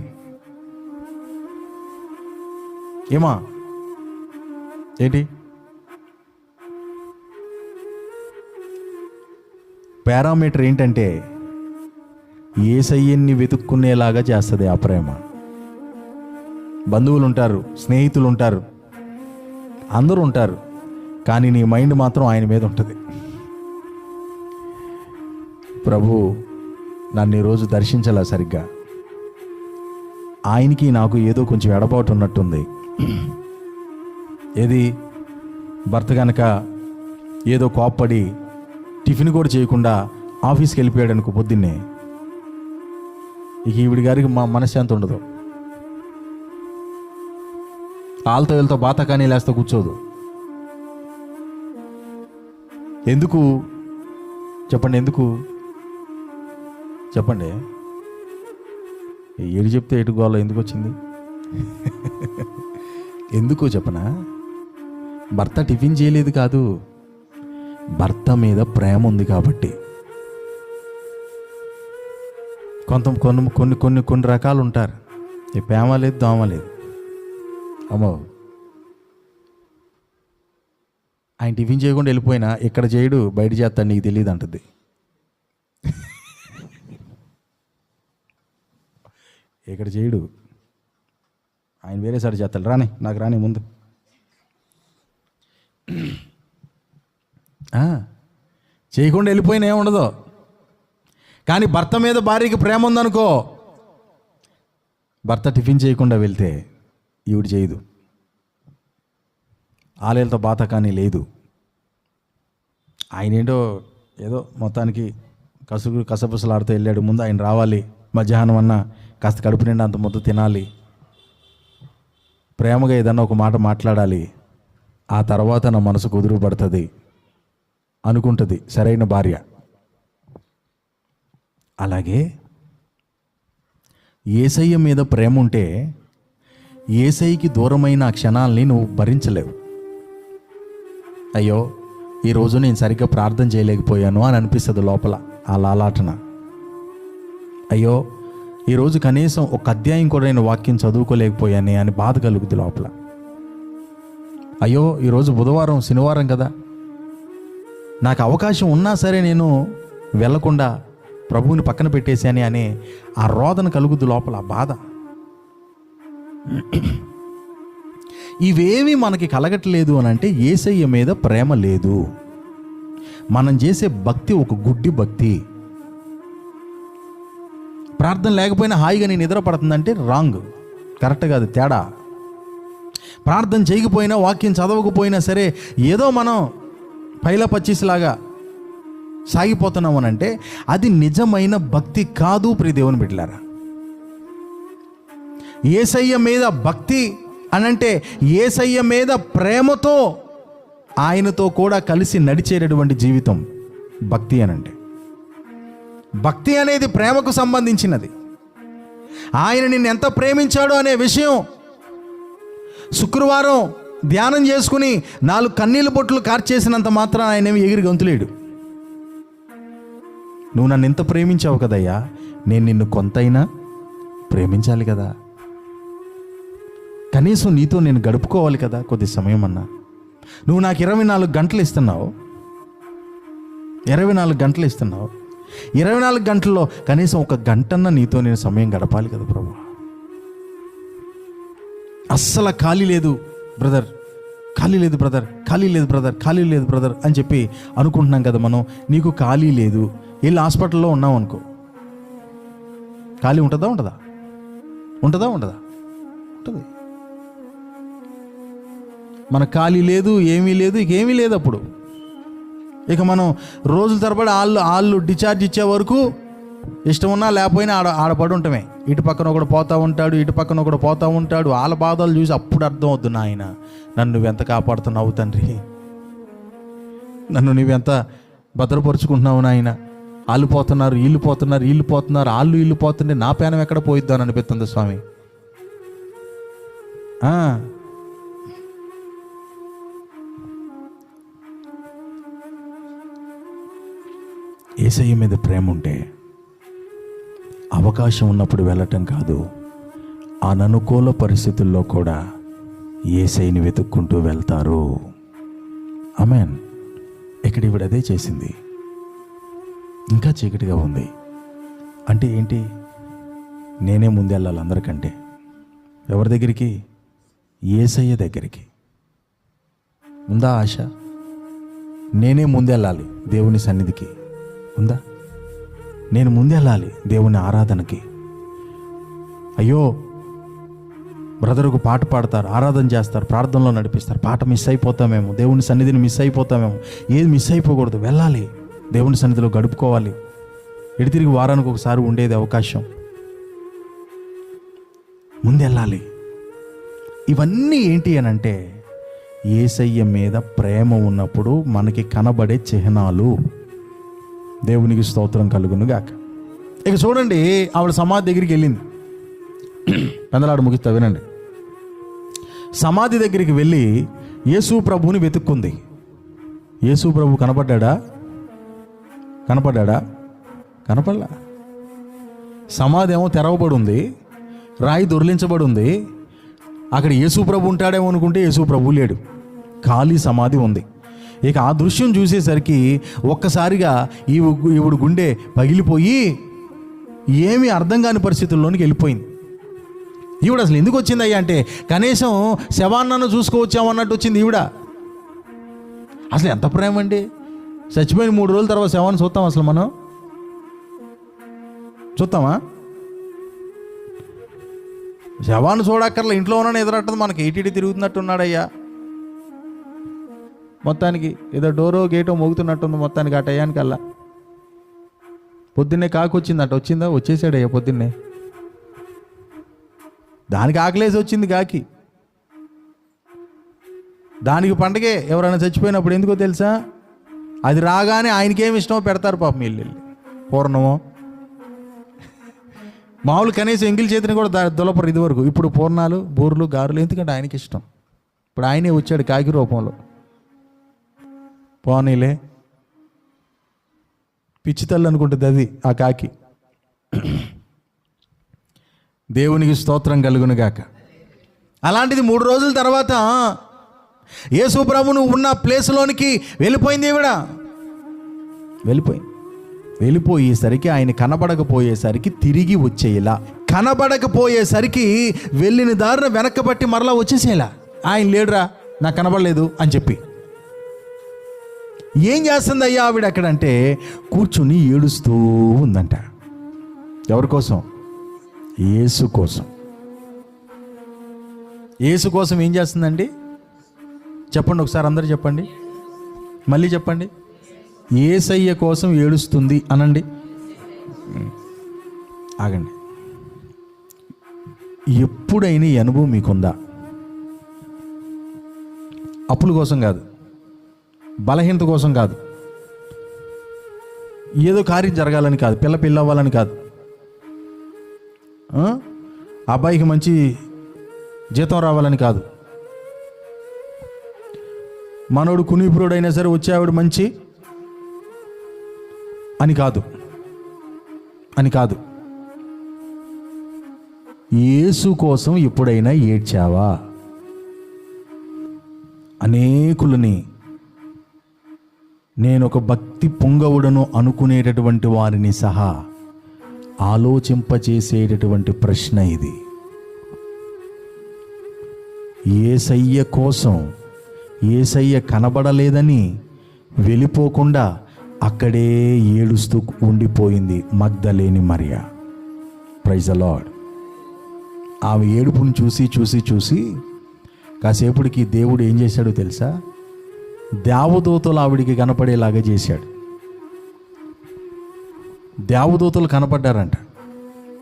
ఏమా ఏంటి పారామీటర్? ఏంటంటే యేసయ్యని వెతుక్కునేలాగా చేస్తుంది ఆ ప్రేమ. బంధువులు ఉంటారు, స్నేహితులు ఉంటారు, అందరూ ఉంటారు, కానీ నీ మైండ్ మాత్రం ఆయన మీద ఉంటుంది. ప్రభు నన్ను ఈరోజు దర్శించాలా సరిగ్గా, ఆయనకి నాకు ఏదో కొంచెం ఎడబాటు ఉన్నట్టుంది. ఏది? భర్త కనుక ఏదో కోప్పడి టిఫిన్ కూడా చేయకుండా ఆఫీస్కి వెళ్ళిపోయాడు అనుకో పొద్దున్నే, ఇక ఈవిడి గారికి మా మనశ్శాంతి ఉండదు. వాళ్ళతో వీళ్ళతో బాత కానీ లేస్తా కూర్చోదు. ఎందుకు చెప్పండి? ఎందుకు చెప్పండి? ఏడు చెప్తే ఎటు గోళ ఎందుకు వచ్చింది? ఎందుకు చెప్పనా? భర్త టిఫిన్ చేయలేదు కాదు, భర్త మీద ప్రేమ ఉంది కాబట్టి. కొన్ని రకాలు ఉంటారు, ఈ ప్రేమ లేదు, దోమ లేదు. అమ్మో, ఆయన టిఫిన్ చేయకుండా వెళ్ళిపోయినా ఇక్కడ చేయడు, బయట చేస్తాడు, నీకు తెలియదు అంటుంది. ఇక్కడ చేయడు, ఆయన వేరే సారి చేస్తాడు. రాని నాకు రాని ముందు చేయకుండా వెళ్ళిపోయినా ఏముండదు. కానీ భర్త మీద భార్యకి ప్రేమ ఉందనుకో, భర్త టిఫిన్ చేయకుండా వెళ్తే ఈవిడ చేయదు, ఆలయాలతో బాత కానీ లేదు. ఆయన ఏంటో ఏదో మొత్తానికి కసపుసలాడుతూ వెళ్ళాడు. ముందు ఆయన రావాలి, మధ్యాహ్నం అన్నా కాస్త కడుపు నిండా అంత ముద్ద తినాలి, ప్రేమగా ఏదన్నా ఒక మాట మాట్లాడాలి, ఆ తర్వాత నా మనసు కుదురు పడుతుంది అనుకుంటుంది సరైన భార్య. అలాగే యేసయ్య మీద ప్రేమ ఉంటే యేసయ్యకి దూరమైన ఆ క్షణాలని నువ్వు భరించలేవు. అయ్యో ఈరోజు నేను సరిగ్గా ప్రార్థన చేయలేకపోయాను అని అనిపిస్తుంది లోపల, ఆ లాలాటన. అయ్యో ఈరోజు కనీసం ఒక అధ్యాయం కూడా నేను వాక్యం చదువుకోలేకపోయానే అని బాధ కలుగుతుంది లోపల. అయ్యో ఈరోజు బుధవారం, శనివారం కదా, నాకు అవకాశం ఉన్నా సరే నేను వెళ్ళకుండా ప్రభువుని పక్కన పెట్టేశాను అనే ఆ రోదన కలుగుద్ది లోపల, ఆ బాధ. ఇవేమీ మనకి కలగట్లేదు అని అంటే యేసయ్య మీద ప్రేమ లేదు. మనం చేసే భక్తి ఒక గుడ్డి భక్తి. ప్రార్థన లేకపోయినా హాయిగా నేను నిద్ర పడుతుందంటే రాంగ్, కరెక్ట్ కాదు, తేడా. ప్రార్థన చేయకపోయినా, వాక్యం చదవకపోయినా సరే ఏదో మనం పైలా పచ్చిలాగా సాగిపోతున్నాం అని అంటే అది నిజమైన భక్తి కాదు. ప్రియ దేవుని బిడ్డలారా, యేసయ్య మీద భక్తి అనంటే యేసయ్య మీద ప్రేమతో ఆయనతో కూడా కలిసి నడిచేటటువంటి జీవితం భక్తి అనంటే. భక్తి అనేది ప్రేమకు సంబంధించినది. ఆయన నిన్ను ఎంత ప్రేమించాడో అనే విషయం శుక్రవారం ధ్యానం చేసుకుని 4 కన్నీళ్ళ బొట్లు కార్చేసినంత మాత్రం ఆయన ఏమి ఎగిరి గంతులేడు. నువ్వు నన్ను ఎంత ప్రేమించావు కదయ్యా, నేను నిన్ను కొంతైనా ప్రేమించాలి కదా, కనీసం నీతో నేను గడుపుకోవాలి కదా కొద్ది సమయం అన్నా. నువ్వు నాకు 24 గంటలు ఇస్తున్నావు, 24 గంటలు ఇస్తున్నావు. 24 గంటల్లో కనీసం 1 గంటన్నా నీతో నేను సమయం గడపాలి కదా ప్రభు. అస్సలు ఖాళీ లేదు బ్రదర్, ఖాళీ లేదు బ్రదర్, ఖాళీ లేదు బ్రదర్, ఖాళీ లేదు బ్రదర్ అని చెప్పి అనుకుంటున్నాం కదా మనం. నీకు ఖాళీ లేదు, వెళ్ళి హాస్పిటల్లో ఉన్నావు అనుకో, ఖాళీ ఉంటుందా ఉండదా? ఉంటుందా ఉండదా? ఉంటుంది. మన ఖాళీ లేదు, ఏమీ లేదు, ఇక ఏమీ లేదు. అప్పుడు ఇక మనం రోజుల తరబడి ఆళ్ళు డిశ్చార్జ్ ఇచ్చే వరకు ఇష్టం ఉన్నా లేకపోయినా ఆడపడి ఉంటామే. ఇటు పక్కన ఒకడు పోతూ ఉంటాడు, ఇటు పక్కన ఒకడు పోతూ ఉంటాడు. వాళ్ళ బాధలు చూసి అప్పుడు అర్థం అవుద్దు, నాయన నన్ను నువ్వెంత కాపాడుతున్నావు తండ్రి, నన్ను నువ్వెంత భద్రపరుచుకుంటున్నావు నాయన. వాళ్ళు పోతున్నారు, వీళ్ళు పోతున్నారు, వీళ్ళు పోతున్నారు, వీళ్ళు పోతుంటే నా పేనం ఎక్కడ పోయిద్దాని అనిపిస్తుంది స్వామి. యేసయ్య మీద ప్రేమ ఉంటే అవకాశం ఉన్నప్పుడు వెళ్ళటం కాదు, అననుకూల పరిస్థితుల్లో కూడా యేసయ్యని వెతుక్కుంటూ వెళ్తారు. ఆమేన్. ఇక్కడ ఈవిడ అదే చేసింది. ఇంకా చీకటిగా ఉంది అంటే ఏంటి? నేనే ముందెళ్ళాలి అందరికంటే. ఎవరి దగ్గరికి? యేసయ్య దగ్గరికి. ఉందా ఆశ? నేనే ముందెళ్ళాలి దేవుని సన్నిధికి. ఉందా? నేను ముందెళ్ళాలి దేవుని ఆరాధనకి. అయ్యో, బ్రదర్కు పాట పాడతారు, ఆరాధన చేస్తారు, ప్రార్థనలో నడిపిస్తారు, పాట మిస్ అయిపోతామేమో, దేవుని సన్నిధిని మిస్ అయిపోతామేమో. ఏది మిస్ అయిపోకూడదు, వెళ్ళాలి, దేవుని సన్నిధిలో గడుపుకోవాలి. తిరిగి వారానికి ఒకసారి ఉండేది అవకాశం, ముందెళ్ళాలి. ఇవన్నీ ఏంటి అని అంటే యేసయ్య మీద ప్రేమ ఉన్నప్పుడు మనకి కనబడే చిహ్నాలు. దేవునికి స్తోత్రం కలుగును గాక. ఇక చూడండి, ఆవిడ సమాధి దగ్గరికి వెళ్ళింది. పెందలాడు ముగిస్తా వినండి. సమాధి దగ్గరికి వెళ్ళి యేసు ప్రభువుని వెతుక్కుంది. యేసు ప్రభు కనపడ్డా? కనపడలా. సమాధి ఏమో తెరవబడి ఉంది, రాయి దొర్లించబడి ఉంది. అక్కడ యేసు ప్రభు ఉంటాడేమో అనుకుంటే యేసు ప్రభు లేడు, ఖాళీ సమాధి ఉంది. ఇక ఆ దృశ్యం చూసేసరికి ఒక్కసారిగా ఈవిడ గుండె పగిలిపోయి ఏమీ అర్థం కాని పరిస్థితుల్లోనికి వెళ్ళిపోయింది. ఈవిడ అసలు ఎందుకు వచ్చింది అయ్యా అంటే కనీసం శవాన్నను చూసుకోవచ్చామన్నట్టు వచ్చింది ఈవిడ. అసలు ఎంత ప్రేమ అండి! చచ్చిపోయిన 3 రోజుల తర్వాత శవాన్ని చూస్తాం? అసలు మనం చూస్తామా? శవాన్ని చూడక్కర్లా, ఇంట్లో ఉన్న ఎదురట్టదు, మనకి ఏటీడీ తిరుగుతున్నట్టున్నాడయ్యా. మొత్తానికి ఏదో డోరో గేటో మోగుతున్నట్టుంది మొత్తానికి. ఆ టయానికల్లా పొద్దున్నే కాకి వచ్చిందట. వచ్చిందా? వచ్చేసాడయ్యా పొద్దున్నే. దానికి ఆకలేసి వచ్చింది కాకి. దానికి పండగే. ఎవరైనా చచ్చిపోయినప్పుడు ఎందుకో తెలుసా? అది రాగానే ఆయనకేమి ఇష్టమో పెడతారు పాపం వీళ్ళు. పూర్ణమో మామూలు కనీసం ఎంగిల్ చేతిని కూడా దులపరు ఇదివరకు. ఇప్పుడు పూర్ణాలు, బూర్లు, గారులు, ఎందుకంటే ఆయనకి ఇష్టం. ఇప్పుడు ఆయనే వచ్చాడు కాకి రూపంలో. పోనీలే, పిచ్చి తల్లి అనుకుంటుంది అది ఆ కాకి. దేవునికి స్తోత్రం కలుగును గాక. అలాంటిది 3 రోజుల తర్వాత యేసు ప్రభువు ఉన్న ప్లేస్లోనికి వెళ్ళిపోయింది ఈవిడ. వెళ్ళిపోయేసరికి ఆయన కనబడకపోయేసరికి తిరిగి వచ్చేలా, కనబడకపోయేసరికి వెళ్ళిన దారిన వెనక్కబట్టి మరలా వచ్చేసేలా. ఆయన లేడురా, నాకు కనబడలేదు అని చెప్పి ఏం చేస్తుంది అయ్యా ఆవిడ అక్కడంటే కూర్చుని ఏడుస్తూ ఉందంట. ఎవరి కోసం? యేసు కోసం. యేసు కోసం ఏం చేస్తుందండి? చెప్పండి ఒకసారి, అందరూ చెప్పండి, మళ్ళీ చెప్పండి. యేసయ్య కోసం ఏడుస్తుంది అనండి. ఆగండి. ఎప్పుడైనా ఈ అనుభవం మీకుందా? అప్పుల కోసం కాదు, బలహీనత కోసం కాదు, ఏదో కార్యం జరగాలని కాదు, పిల్ల అవ్వాలని కాదు, అబ్బాయికి మంచి జీతం రావాలని కాదు, మనోడు కునీపురుడు అయినా సరే వచ్చే ఆవిడ మంచి అని కాదు. యేసు కోసం ఎప్పుడైనా ఏడ్చావా? అనేకులని నేను ఒక భక్తి పొంగవుడను అనుకునేటటువంటి వారిని సహా ఆలోచింపచేసేటటువంటి ప్రశ్న ఇది. యేసయ్య కోసం యేసయ్య కనబడలేదని వెళ్ళిపోకుండా అక్కడే ఏడుస్తూ ఉండిపోయింది మగ్దలేని మరియ. Praise the lord. ఆమె ఏడుపును చూసి చూసి చూసి కాసేపుడికి దేవుడు ఏం చేశాడో తెలుసా? దేవదూతలు ఆవిడికి కనపడేలాగా చేశాడు. దేవదూతలు కనపడ్డారంట.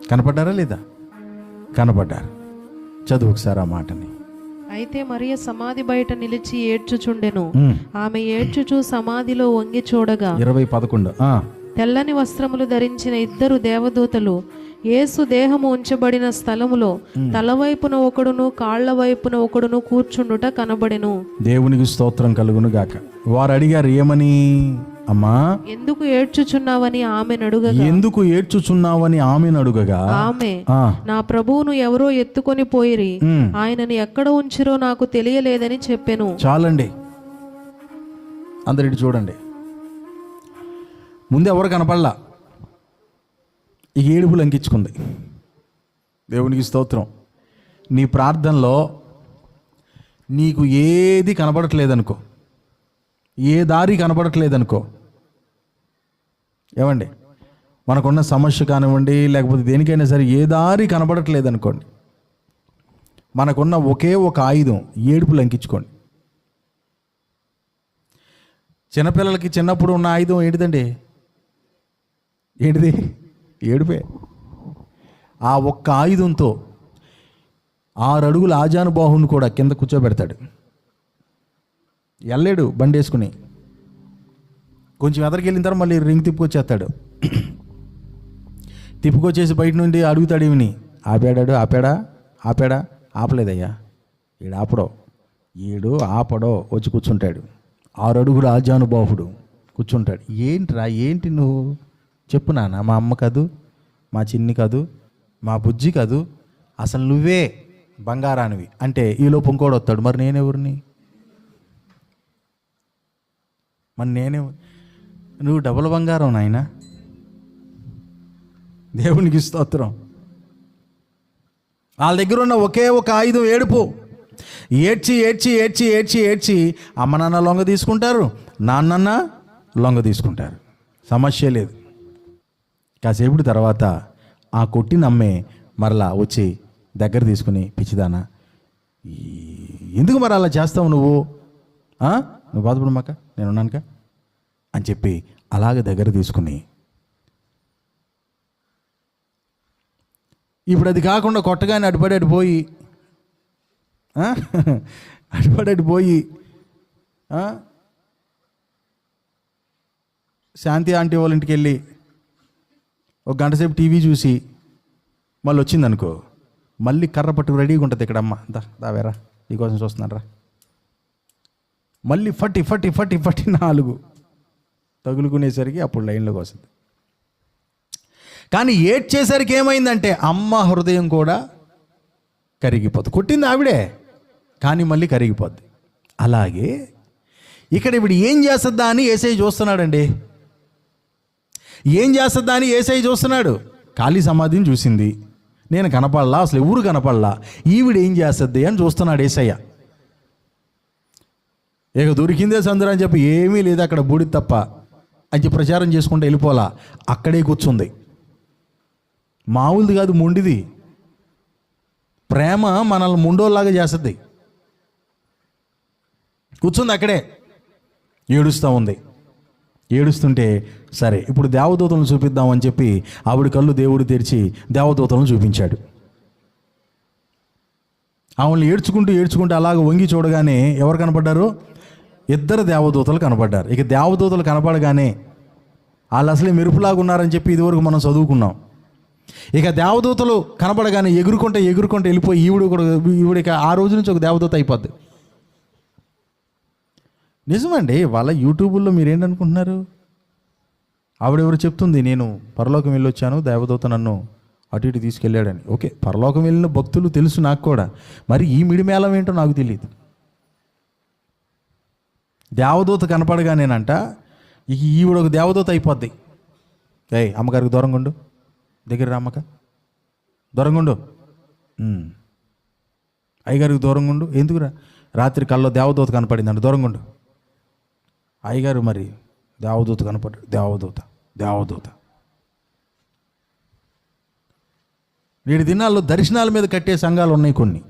కనపడ్డారా లేదా? కనపడ్డారు. చదువు ఒకసారి ఆ మాటని. అయితే మరియ సమాధి బయట నిలిచి ఏడ్చుచుండెను. ఆమె ఏడ్చుచు సమాధిలో వంగి చూడగా 20:11 తెల్లని వస్త్రములు ధరించిన ఇద్దరు దేవదూతలు యేసు దేహము ఉంచబడిన స్థలములో తలవైపున ఒకడును కాళ్ల వైపున ఒకడును కూర్చుండుట కనబడెను. దేవునికి స్తోత్రం కలుగును గాక. వారు అడిగారు, ఏమని? అమ్మా, ఎందుకు ఏడ్చుచున్నావని ఆమెను అడుగగా, ఎందుకు ఏడ్చుచున్నావని ఆమెను అడుగగా, ఆమె నా ప్రభువును ఎవరో ఎత్తుకొని పోయిరి, ఆయనని ఎక్కడ ఉంచిరో నాకు తెలియలేదని చెప్పెను. చాలండి, అందరి చూడండి. ముందు ఎవరు కనపడలా, ఈ ఏడుపు లంకించుకుంది. దేవునికి స్తోత్రం. నీ ప్రార్థనలో నీకు ఏది కనపడట్లేదనుకో, ఏ దారి కనపడట్లేదనుకో, ఏమండి, మనకున్న సమస్య కానివ్వండి లేకపోతే దేనికైనా సరే ఏ దారి కనపడట్లేదనుకోండి, మనకున్న ఒకే ఒక ఆయుధం ఏడుపు లంకించుకోండి. చిన్నపిల్లలకి చిన్నప్పుడు ఉన్న ఆయుధం ఏంటిదండి? ఏంటిది? ఏడుపే. ఆ ఒక్క ఆయుధంతో 6 అడుగుల ఆజానుబాహుని కూడా కింద కూర్చోబెడతాడు. వెళ్ళాడు బండి వేసుకుని, కొంచెం ఎదరికి వెళ్ళిన తర్వాత మళ్ళీ రింగ్ తిప్పుకొచ్చేస్తాడు. తిప్పుకొచ్చేసి బయట నుండి అడుగుతాడు, ఇవిని ఆపాడా? ఆపలేదయ్యా, ఈడు ఆపడో, ఈడు ఆపడో వచ్చి కూర్చుంటాడు. 6 అడుగుల ఆజానుబాహుడు కూర్చుంటాడు. ఏంటి నువ్వు చెప్పు నాన్న, మా అమ్మ కాదు, మా చిన్ని కాదు, మా బుజ్జి కాదు, అసలు నువ్వే బంగారానివి అంటే ఈలోపు ఇంకోడు వస్తాడు, మరి నేనెవరిని? నువ్వు డబుల్ బంగారం నాయన. దేవునికి స్తోత్రం. వాళ్ళ దగ్గర ఉన్న ఒకే ఒక ఆయుధం ఏడుపు. ఏడ్చి ఏడ్చి ఏడ్చి ఏడ్చి ఏడ్చి అమ్మ నాన్న లొంగ తీసుకుంటారు, నాన్న లొంగ తీసుకుంటారు, సమస్య లేదు. కాసేపుడు తర్వాత ఆ కొట్టిన అమ్మే మరలా వచ్చి దగ్గర తీసుకుని, పిచ్చిదానా ఎందుకు మరి అలా చేస్తావు నువ్వు బాధపడమాక, నేనున్నానుక అని చెప్పి అలాగే దగ్గర తీసుకుని, ఇప్పుడు అది కాకుండా కొట్టగానే అటుపడి పోయి శాంతి ఆంటీ వాళ్ళ ఇంటికి వెళ్ళి ఒక గంట సేపు టీవీ చూసి మళ్ళీ వచ్చిందనుకో, మళ్ళీ కర్ర పట్టుకు రెడీగా ఉంటుంది ఇక్కడ. అమ్మ దావేరా, నీకోసం చూస్తున్నాను రా. మళ్ళీ ఫట్టి 4 తగులుకునేసరికి అప్పుడు లైన్లోకి వస్తుంది. కానీ ఏడ్చేసరికి ఏమైందంటే అమ్మ హృదయం కూడా కరిగిపోద్ది. కొట్టింది ఆవిడే, కానీ మళ్ళీ కరిగిపోద్ది. అలాగే ఇక్కడ ఇప్పుడు ఏం చేస్తుందా అని యేసయ్య చూస్తున్నాడండి. ఏం చేస్తుందా అని యేసయ్య చూస్తున్నాడు. ఖాళీ సమాధిని చూసింది, నేను కనపడలా, అసలు ఎవరు కనపడలా, ఈవిడ ఏం చేస్తుంది అని చూస్తున్నాడు యేసయ్య. ఇక దొరికిందే సందురా అని చెప్పి ఏమీ లేదు అక్కడ, బూడిద తప్ప అని చెప్పి ప్రచారం చేసుకుంటూ వెళ్ళిపోలా. అక్కడే కూర్చుంది. మామూలుది కాదు, మొండిది. ప్రేమ మనల్ని ముండోలాగా చేస్తుంది. కూర్చుంది అక్కడే, ఏడుస్తూ ఉంది. ఏడుస్తుంటే సరే ఇప్పుడు దేవదూతలను చూపిద్దామని చెప్పి ఆవిడ కళ్ళు దేవుడు తెరిచి దేవదూతలను చూపించాడు. ఆవిడని ఏడ్చుకుంటూ అలాగ వంగి చూడగానే ఎవరు కనపడ్డారు? 2 దేవదూతలు కనపడ్డారు. ఇక దేవదూతలు కనపడగానే వాళ్ళు అసలే మెరుపులాగా ఉన్నారని చెప్పి ఇదివరకు మనం చదువుకున్నాం. ఇక దేవదూతలు కనపడగానే ఎగురుకుంటే వెళ్ళిపోయి ఈవిడిక ఆ రోజు నుంచి ఒక దేవదూత అయిపోద్ది. నిజమండి. వాళ్ళ యూట్యూబుల్లో మీరేంటనుకుంటున్నారు? ఆవిడెవరు చెప్తుంది, నేను పరలోకం వెళ్ళొచ్చాను, దేవదూత నన్ను అటు ఇటు తీసుకెళ్ళాడని. ఓకే, పరలోకం వెళ్ళిన భక్తులు తెలుసు నాకు కూడా, మరి ఈ మిడిమేళం ఏంటో నాకు తెలియదు. దేవదూత కనపడగానేనంట ఇక ఈవిడ ఒక దేవదూత అయిపోద్ది. అమ్మగారికి దూరంగా ఉండు, దగ్గర రామ్మక, దూరంగా ఉండు, అయ్యగారికి దూరంగా ఉండు. ఎందుకురా? రాత్రి కల్లో దేవదూత కనపడింది అంటే దూరంగా ఉండు. అయ్యగారు మరి దేవదూత కనపడ్డాడు. దేవదూత నేటి దినాల్లో దర్శనాల మీద కట్టే సంఘాలు ఉన్నాయి కొన్ని.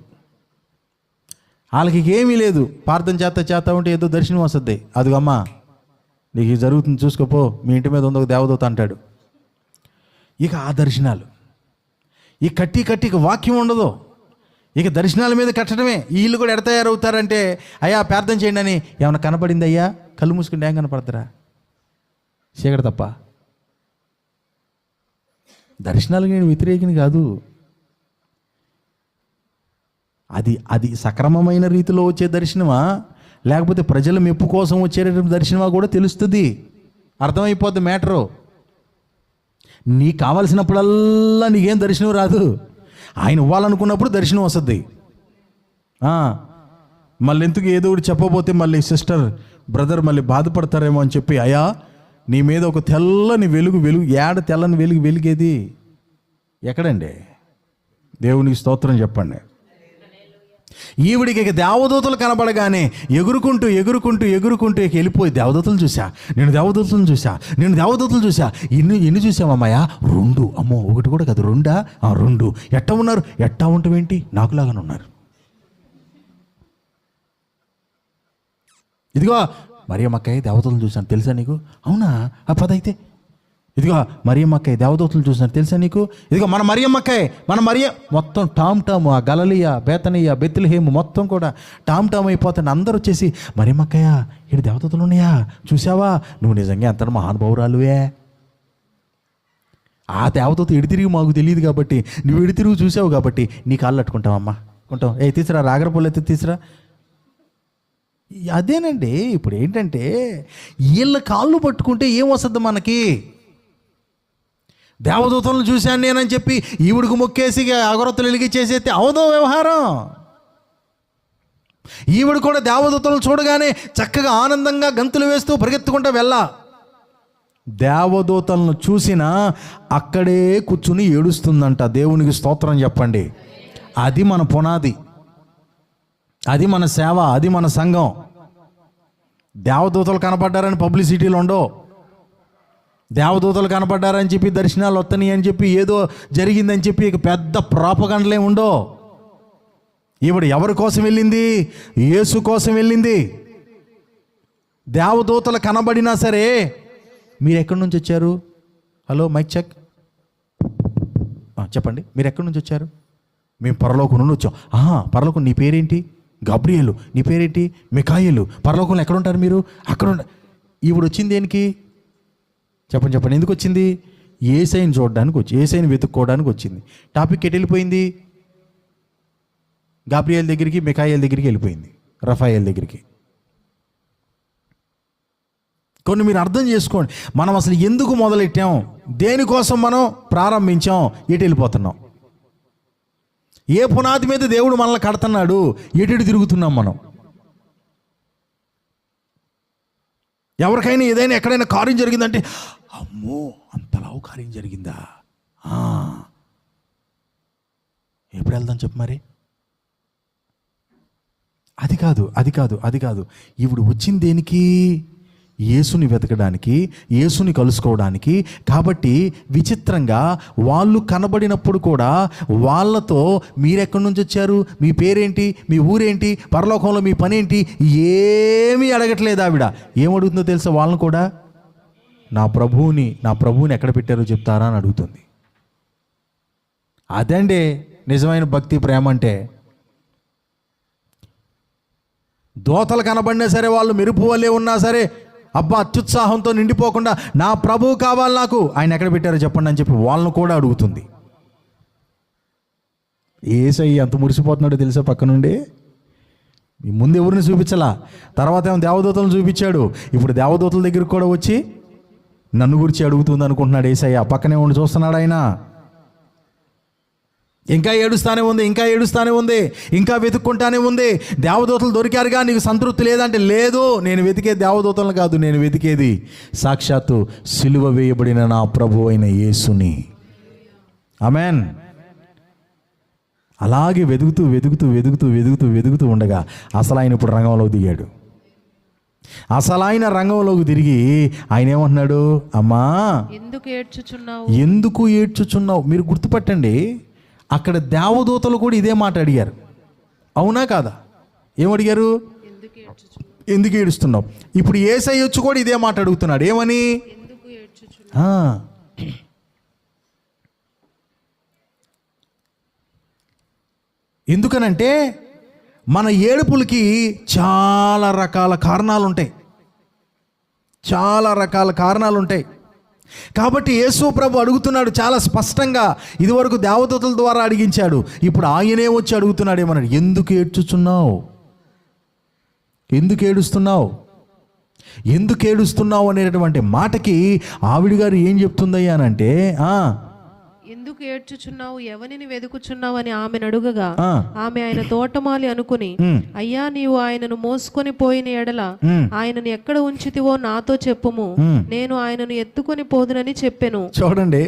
వాళ్ళకి ఏమీ లేదు, ప్రార్థన చేత ఉంటే ఏదో దర్శనం వస్తుంది. అదిగమ్మా నీకు ఇది జరుగుతుంది చూసుకోపో, మీ ఇంటి మీద ఉంది ఒక దేవదూత అంటాడు. ఇక ఆ దర్శనాలు ఈ కట్టి వాక్యం ఉండదు. ఇక దర్శనాల మీద కట్టడమే. ఈ ఇల్లు కూడా ఎడ తయారవుతారంటే, అయ్యా ప్రార్థన చేయండి అని ఏమైనా కనపడింది అయ్యా, కళ్ళు మూసుకుంటే ఏం కనపడతారా? చీకటి తప్ప. దర్శనాలకు నేను వ్యతిరేకిని కాదు. అది సక్రమమైన రీతిలో వచ్చే దర్శనమా, లేకపోతే ప్రజల మెప్పు కోసం వచ్చేటటువంటి దర్శనమా కూడా తెలుస్తుంది, అర్థమైపోద్ది మ్యాటరు. నీకు కావలసినప్పుడల్లా నీకేం దర్శనం రాదు. ఆయన ఇవ్వాలనుకున్నప్పుడు దర్శనం వస్తుంది. మళ్ళీ ఎందుకు ఏదో ఒకటి చెప్పబోతే మళ్ళీ సిస్టర్ బ్రదర్ మళ్ళీ బాధపడతారేమో అని చెప్పి, అయ్యా నీ మీద ఒక తెల్లని వెలుగు ఏడ తెల్లని వెలిగేది ఎక్కడండి? దేవునికి స్తోత్రం చెప్పండి. ఈవిడికి ఇక దేవదూతలు కనబడగానే ఎగురుకుంటూ ఇక వెళ్ళిపోయి, దేవదూతలు చూసా, నేను దేవదూతలు చూసా. ఎన్ని చూసామమ్మాయా? 2. అమ్మో, 1 కూడా కాదు, 2. 2. ఎట్టా ఉన్నారు? ఎట్టా ఉంటావేంటి? నాకులాగానే ఉన్నారు. ఇదిగో మరియమ్మక్కయ్య దేవదూతలు చూశాను తెలుసా నీకు? అవునా? ఆ పద అయితే. ఇదిగో మరియమ్మక్కయ్య దేవదూతలు చూసినారు తెలుసా నీకు? ఇదిగో మన మరియ మొత్తం టామ్ ఆ గలలియా, బేతనియా, బెత్లెహేము మొత్తం కూడా టామ్ అయిపోతాను. అందరూ వచ్చేసి, మరియమ్మక్కయ్య ఇక్కడ దేవదూతలు ఉన్నాయా చూసావా? నువ్వు నిజంగా ఎంత మహానుభావురాలువే. ఆ దేవదూత ఎడితిరిగి మాకు తెలియదు కాబట్టి, నువ్వు ఎడితిరిగి చూసావు కాబట్టి నీ కాళ్ళు అట్టుకుంటావమ్మా, కొంటావు. తీసురా, రాగరపూలు అయితే తీసురా. అదేనండి. ఇప్పుడు ఏంటంటే వీళ్ళ కాళ్ళు పట్టుకుంటే ఏం వస్తుంది మనకి? దేవదూతలను చూశాను నేనని చెప్పి ఈవిడికి మొక్కేసి అగరొత్తులు వెలిగించేసేస్తే అవదో వ్యవహారం. ఈవిడ కూడా దేవదూతలను చూడగానే చక్కగా ఆనందంగా గంతులు వేస్తూ పరిగెత్తుకుంటూ వెళ్ళా. దేవదూతలను చూసినా అక్కడే కూర్చుని ఏడుస్తుందంట. దేవునికి స్తోత్రం చెప్పండి. అది మన పునాది, అది మన సేవ, అది మన సంఘం. దేవదూతలు కనపడ్డారని పబ్లిసిటీలు ఉండవు. దేవదూతలు కనపడ్డారని చెప్పి దర్శనాలు వస్తున్నాయి అని చెప్పి ఏదో జరిగిందని చెప్పి ఇక పెద్ద ప్రాపగండలే ఉండో. ఈవిడ ఎవరి కోసం వెళ్ళింది? యేసు కోసం వెళ్ళింది. దేవదూతలు కనబడినా సరే, మీరు ఎక్కడి నుంచి వచ్చారు? హలో మైక్ చెక్, చెప్పండి, మీరు ఎక్కడి నుంచి వచ్చారు? మేము పరలోకం నుండి వచ్చాం. పరలోకం, నీ పేరేంటి? గబ్రియేలు. నీ పేరేంటి? మికాయేలు. పరలోకంలో ఎక్కడ ఉంటారు మీరు? అక్కడ ఈవిడ వచ్చింది దేనికి? చెప్పండి. ఎందుకు వచ్చింది? యేసయ్యని చూడడానికి వచ్చి, యేసయ్యని వెతుక్కోవడానికి వచ్చింది. టాపిక్ ఎటు వెళ్ళిపోయింది? గాబ్రియేల్ దగ్గరికి, మికాయేల్ దగ్గరికి వెళ్ళిపోయింది, రఫాయేల్ దగ్గరికి. కొన్ని మీరు అర్థం చేసుకోండి. మనం అసలు ఎందుకు మొదలెట్టాం, దేనికోసం మనం ప్రారంభించాం, ఎటు వెళ్ళిపోతున్నాం, ఏ పునాది మీద దేవుడు మనల్ని కడుతున్నాడు, ఎటు తిరుగుతున్నాం మనం. ఎవరికైనా ఏదైనా ఎక్కడైనా కార్యం జరిగిందంటే, అమ్మో అంతలావు కార్యం జరిగిందా, ఎప్పుడు వెళ్దాం చెప్పు మరి. అది కాదు. ఇప్పుడు వచ్చింది దేనికి? యేసుని వెతకడానికి, యేసుని కలుసుకోవడానికి. కాబట్టి విచిత్రంగా వాళ్ళు కనబడినప్పుడు కూడా వాళ్ళతో, మీరెక్కడి నుంచి వచ్చారు, మీ పేరేంటి, మీ ఊరేంటి, పరలోకంలో మీ పనేంటి, ఏమీ అడగట్లేదు ఆవిడ. ఏమడుగుతుందో తెలుసా? వాళ్ళని కూడా నా ప్రభువుని ఎక్కడ పెట్టారో చెప్తారా అని అడుగుతుంది. అదండి నిజమైన భక్తి, ప్రేమ అంటే. దోతలు కనబడినా సరే, వాళ్ళు మెరుపు వల్లే ఉన్నా సరే, అబ్బా అత్యుత్సాహంతో నిండిపోకుండా నా ప్రభువు కావాలి నాకు, ఆయన ఎక్కడ పెట్టారో చెప్పండి అని చెప్పి వాళ్ళను కూడా అడుగుతుంది. యేసయ్య ఎంత మురిసిపోతున్నాడో తెలుసా? పక్క నుండి ముందు ఎవరిని చూపించలా, తర్వాత ఏమో దేవదూతలను చూపించాడు. ఇప్పుడు దేవదూతల దగ్గరికి కూడా వచ్చి నన్ను గురించి అడుగుతుంది అనుకుంటున్నాడు యేసయ్య. పక్కనే ఉండి చూస్తున్నాడు ఆయన. ఇంకా ఏడుస్తానే ఉంది, ఇంకా వెతుక్కుంటానే ఉంది. దేవదూతలు దొరికారుగా, నీకు సంతృప్తి లేదంటే, లేదు, నేను వెతికే దేవదూతలను కాదు, నేను వెతికేది సాక్షాత్తు సిలువ వేయబడిన నా ప్రభు అయిన యేసుని. ఆమెన్. అలాగే వెతుకుతూ ఉండగా అసలు ఆయన ఇప్పుడు రంగంలోకి దిగాడు. రంగంలోకి తిరిగి ఆయన ఏమంటున్నాడు? అమ్మా ఎందుకు ఏడ్చుచున్నావు? మీరు గుర్తుపట్టండి, అక్కడ దేవదూతలు కూడా ఇదే మాట అడిగారు. అవునా కాదా? ఏమడిగారు? ఎందుకు ఏడుస్తున్నావు? ఇప్పుడు యేసయ్య వచ్చి కూడా ఇదే మాట అడుగుతున్నాడు. ఏమని? ఎందుకనంటే మన ఏడుపులకి చాలా రకాల కారణాలు ఉంటాయి. చాలా రకాల కారణాలు ఉంటాయి. కాబట్టి యేసు ప్రభు అడుగుతున్నాడు చాలా స్పష్టంగా. ఇదివరకు దేవదూతల ద్వారా అడిగించాడు, ఇప్పుడు ఆయనే వచ్చి అడుగుతున్నాడు. ఏమన్నాడు? ఎందుకు ఏడ్చుచున్నావు? ఎందుకు ఏడుస్తున్నావు? ఎందుకు ఏడుస్తున్నావు అనేటటువంటి మాటకి ఆవిడ గారు ఏం చెప్తుందయ్యా అనంటే, ఎందుకు ఏడ్చుచున్నావు, ఎవరిని వెతుకుచున్నావు అని ఆమెను అడుగగా ఆమె ఆయన తోటమాలి అనుకుని, అయ్యా నీవు ఆయనను మోసుకొని పోయిన ఎడల ఆయనను ఎక్కడ ఉంచితివో నాతో చెప్పుము, నేను ఆయనను ఎత్తుకొని పోదునని చెప్పెను. చూడండి,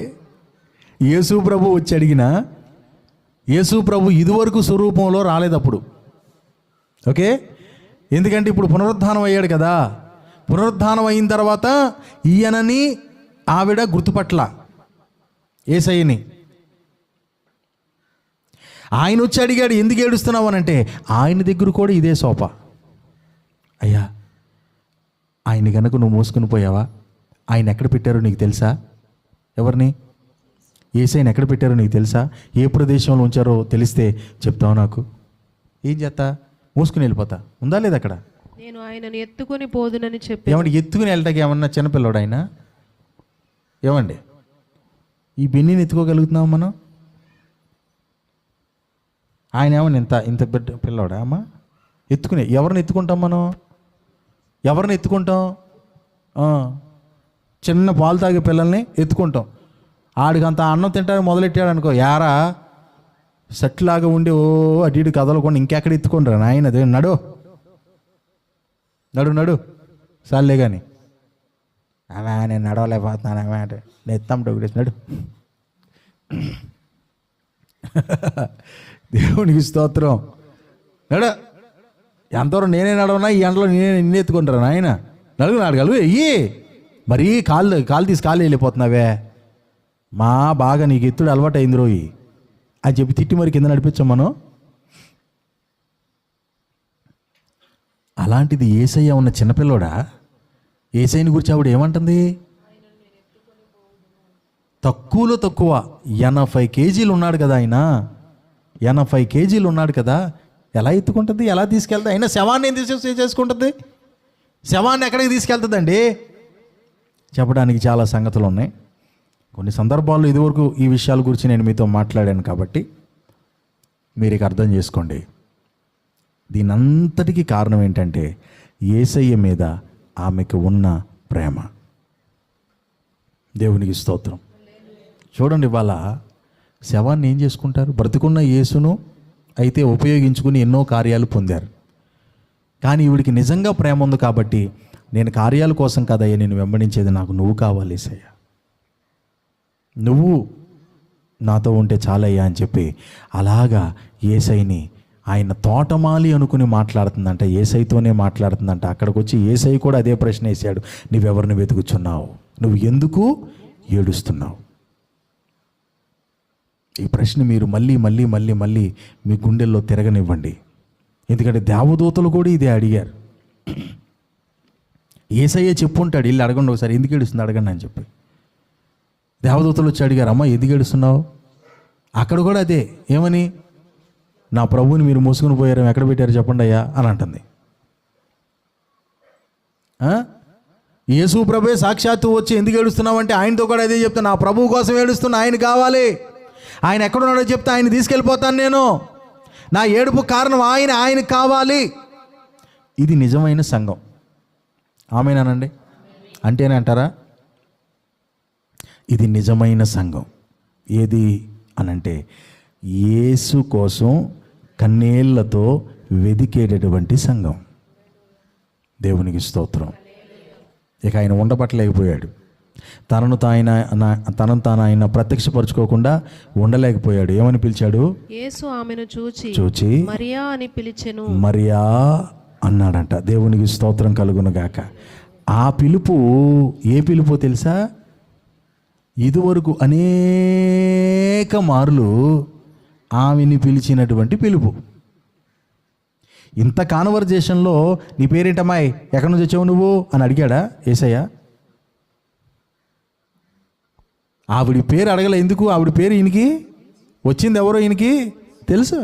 యేసు ప్రభు వచ్చి అడిగిన యేసు ప్రభు ఇదివరకు స్వరూపంలో రాలేదప్పుడు. ఓకే, ఎందుకంటే ఇప్పుడు పునరుద్ధానం అయ్యాడు కదా. పునరుద్ధానం అయిన తర్వాత ఈయనని ఆవిడ గుర్తుపట్ల యేసయ్యని. ఆయన వచ్చి అడిగాడు, ఎందుకు ఏడుస్తున్నావు అని అంటే, ఆయన దగ్గర కూడా ఇదే సోప. అయ్యా, ఆయన కనుక నువ్వు మోసుకుని పోయావా? ఆయన ఎక్కడ పెట్టారో నీకు తెలుసా? ఎవరిని? యేసయ్యని ఎక్కడ పెట్టారో నీకు తెలుసా? ఏ ప్రదేశంలో ఉంచారో తెలిస్తే చెప్తావు నాకు. ఏం చేస్తా? మోసుకుని వెళ్ళిపోతా. ఉందా లేదా అక్కడ? నేను ఆయనను ఎత్తుకొని పోదునని చెప్పి. ఏమండి, ఎత్తుకుని వెళ్ళటానికి ఏమన్నా చిన్నపిల్లడు ఆయన? ఏమండి, ఈ బెన్నీని ఎత్తుకోగలుగుతున్నాం మనం? ఆయన ఏమన్నా ఇంత బిడ్డ పిల్లవాడా అమ్మా? ఎత్తుకునే ఎవరిని ఎత్తుకుంటాం మనం? ఎవరిని ఎత్తుకుంటాం? చిన్న పాలు తాగే పిల్లల్ని ఎత్తుకుంటాం. ఆడికి అంత అన్నం తింటానికి మొదలెట్టాడు అనుకో, యారా సట్లాగా ఉండి ఓ అటు ఇటు కదలకుండా ఇంకెక్కడ ఎత్తుకుంటారా నాయన? అదే నడు నడు నడు సార్లే కానీ, ఆమె నేను నడవలేకపోతున్నాను ఆమె అంటే నేను ఎత్తాం డొగ్గుడేసి నడు. దేవునికి స్తోత్రం. నడు. ఎంతవరకు నేనే నడవనా? ఈ ఎండలో నిన్నే ఎత్తుకుంటారా నాయన? నడుగు నాడగలవు అయ్యి. మరీ కాలు తీసి కాళ్ళు వెళ్ళిపోతున్నావే. బాగా నీకు ఎత్తుడు అలవాటు అయింది రోయి అని చెప్పి తిట్టి మరి కింద నడిపించాం మనం. అలాంటిది యేసయ్య ఉన్న చిన్నపిల్లోడా? యేసయ్యని గురించి ఆవిడ ఏమంటుంది? తక్కువలో తక్కువ 80 కేజీలు ఉన్నాడు కదా ఆయన. 80 కేజీలు ఉన్నాడు కదా. ఎలా ఎత్తుకుంటుంది? ఎలా తీసుకెళ్తా? అయినా శవాన్ని ఏం చేసుకుంటుంది? శవాన్ని ఎక్కడికి తీసుకెళ్తుందండి? చెప్పడానికి చాలా సంగతులు ఉన్నాయి. కొన్ని సందర్భాల్లో ఇదివరకు ఈ విషయాల గురించి నేను మీతో మాట్లాడాను కాబట్టి మీరు ఇక అర్థం చేసుకోండి. దీనంతటికీ కారణం ఏంటంటే యేసయ్య మీద ఆమెకు ఉన్న ప్రేమ. దేవునికి స్తోత్రం. చూడండి, వాళ్ళ శవాన్ని ఏం చేసుకుంటారు? బ్రతికున్న యేసును అయితే ఉపయోగించుకుని ఎన్నో కార్యాలు పొందారు. కానీ ఈవిడికి నిజంగా ప్రేమ ఉంది కాబట్టి, నేను కార్యాల కోసం కదయ్యా నేను వెంబడించేది, నాకు నువ్వు కావాలి యేసయ్య, నువ్వు నాతో ఉంటే చాలయ్యా అని చెప్పి అలాగా యేసయ్యని ఆయన తోటమాలి అనుకుని మాట్లాడుతుందంట. యేసయ్యతోనే మాట్లాడుతుందంట. అక్కడికి వచ్చి యేసయ్య కూడా అదే ప్రశ్న వేశాడు, నువ్వెవరిని వెతుకుచున్నావు? నువ్వు ఎందుకు ఏడుస్తున్నావు? ఈ ప్రశ్న మీరు మళ్ళీ మళ్ళీ మళ్ళీ మళ్ళీ మీ గుండెల్లో తిరగనివ్వండి. ఎందుకంటే దేవదూతలు కూడా ఇదే అడిగారు. యేసయ్య చెప్పుంటాడు, వెళ్ళి అడగండి ఒకసారి, ఎందుకు ఏడుస్తుంది అడగండి అని చెప్పి. దేవదూతలు వచ్చి అడిగారు, అమ్మ ఎందుకు ఏడుస్తున్నావు? అక్కడ కూడా అదే. ఏమని? నా ప్రభువుని మీరు మోసుకుని పోయారు, ఎక్కడ పెట్టారు చెప్పండి అయ్యా అని అంటుంది. యేసు ప్రభువే సాక్షాత్తు వచ్చి ఎందుకు ఏడుస్తున్నావు అంటే ఆయనతో కూడా అదే చెప్తాను, నా ప్రభువు కోసం ఏడుస్తున్నా, ఆయన కావాలి, ఆయన ఎక్కడున్నాడో చెప్తే ఆయన తీసుకెళ్ళిపోతాను నేను, నా ఏడుపు కారణం ఆయనకు కావాలి. ఇది నిజమైన సంఘం. ఆమేనానండి? అంటేనే అంటారా? ఇది నిజమైన సంఘం. ఏది అనంటే యేసు కోసం కన్నేళ్లతో వెదికేటటువంటి సంఘం. దేవునికి స్తోత్రం. ఇక ఆయన ఉండబట్టలేకపోయాడు. తనను తాను ఆయన ప్రత్యక్షపరచుకోకుండా ఉండలేకపోయాడు. ఏమని పిలిచాడు? యేసు ఆమెను చూచి మరియా అని పిలిచెను. మరియా అన్నాడంట. దేవునికి స్తోత్రం కలుగును గాక. ఆ పిలుపు ఏ పిలుపో తెలుసా? ఇదివరకు అనేక మార్లు ఆమెని పిలిచినటువంటి పిలుపు. ఇంత కాన్వర్జేషన్లో నీ పేరేంటమ్మాయి, ఎక్కడి నుంచి వచ్చావు నువ్వు అని అడిగాడా యేసయ్య? ఆవిడ పేరు అడగలే. ఎందుకు? ఆవిడ పేరు ఈయనకి వచ్చింది ఎవరో ఈయనకి తెలుసు.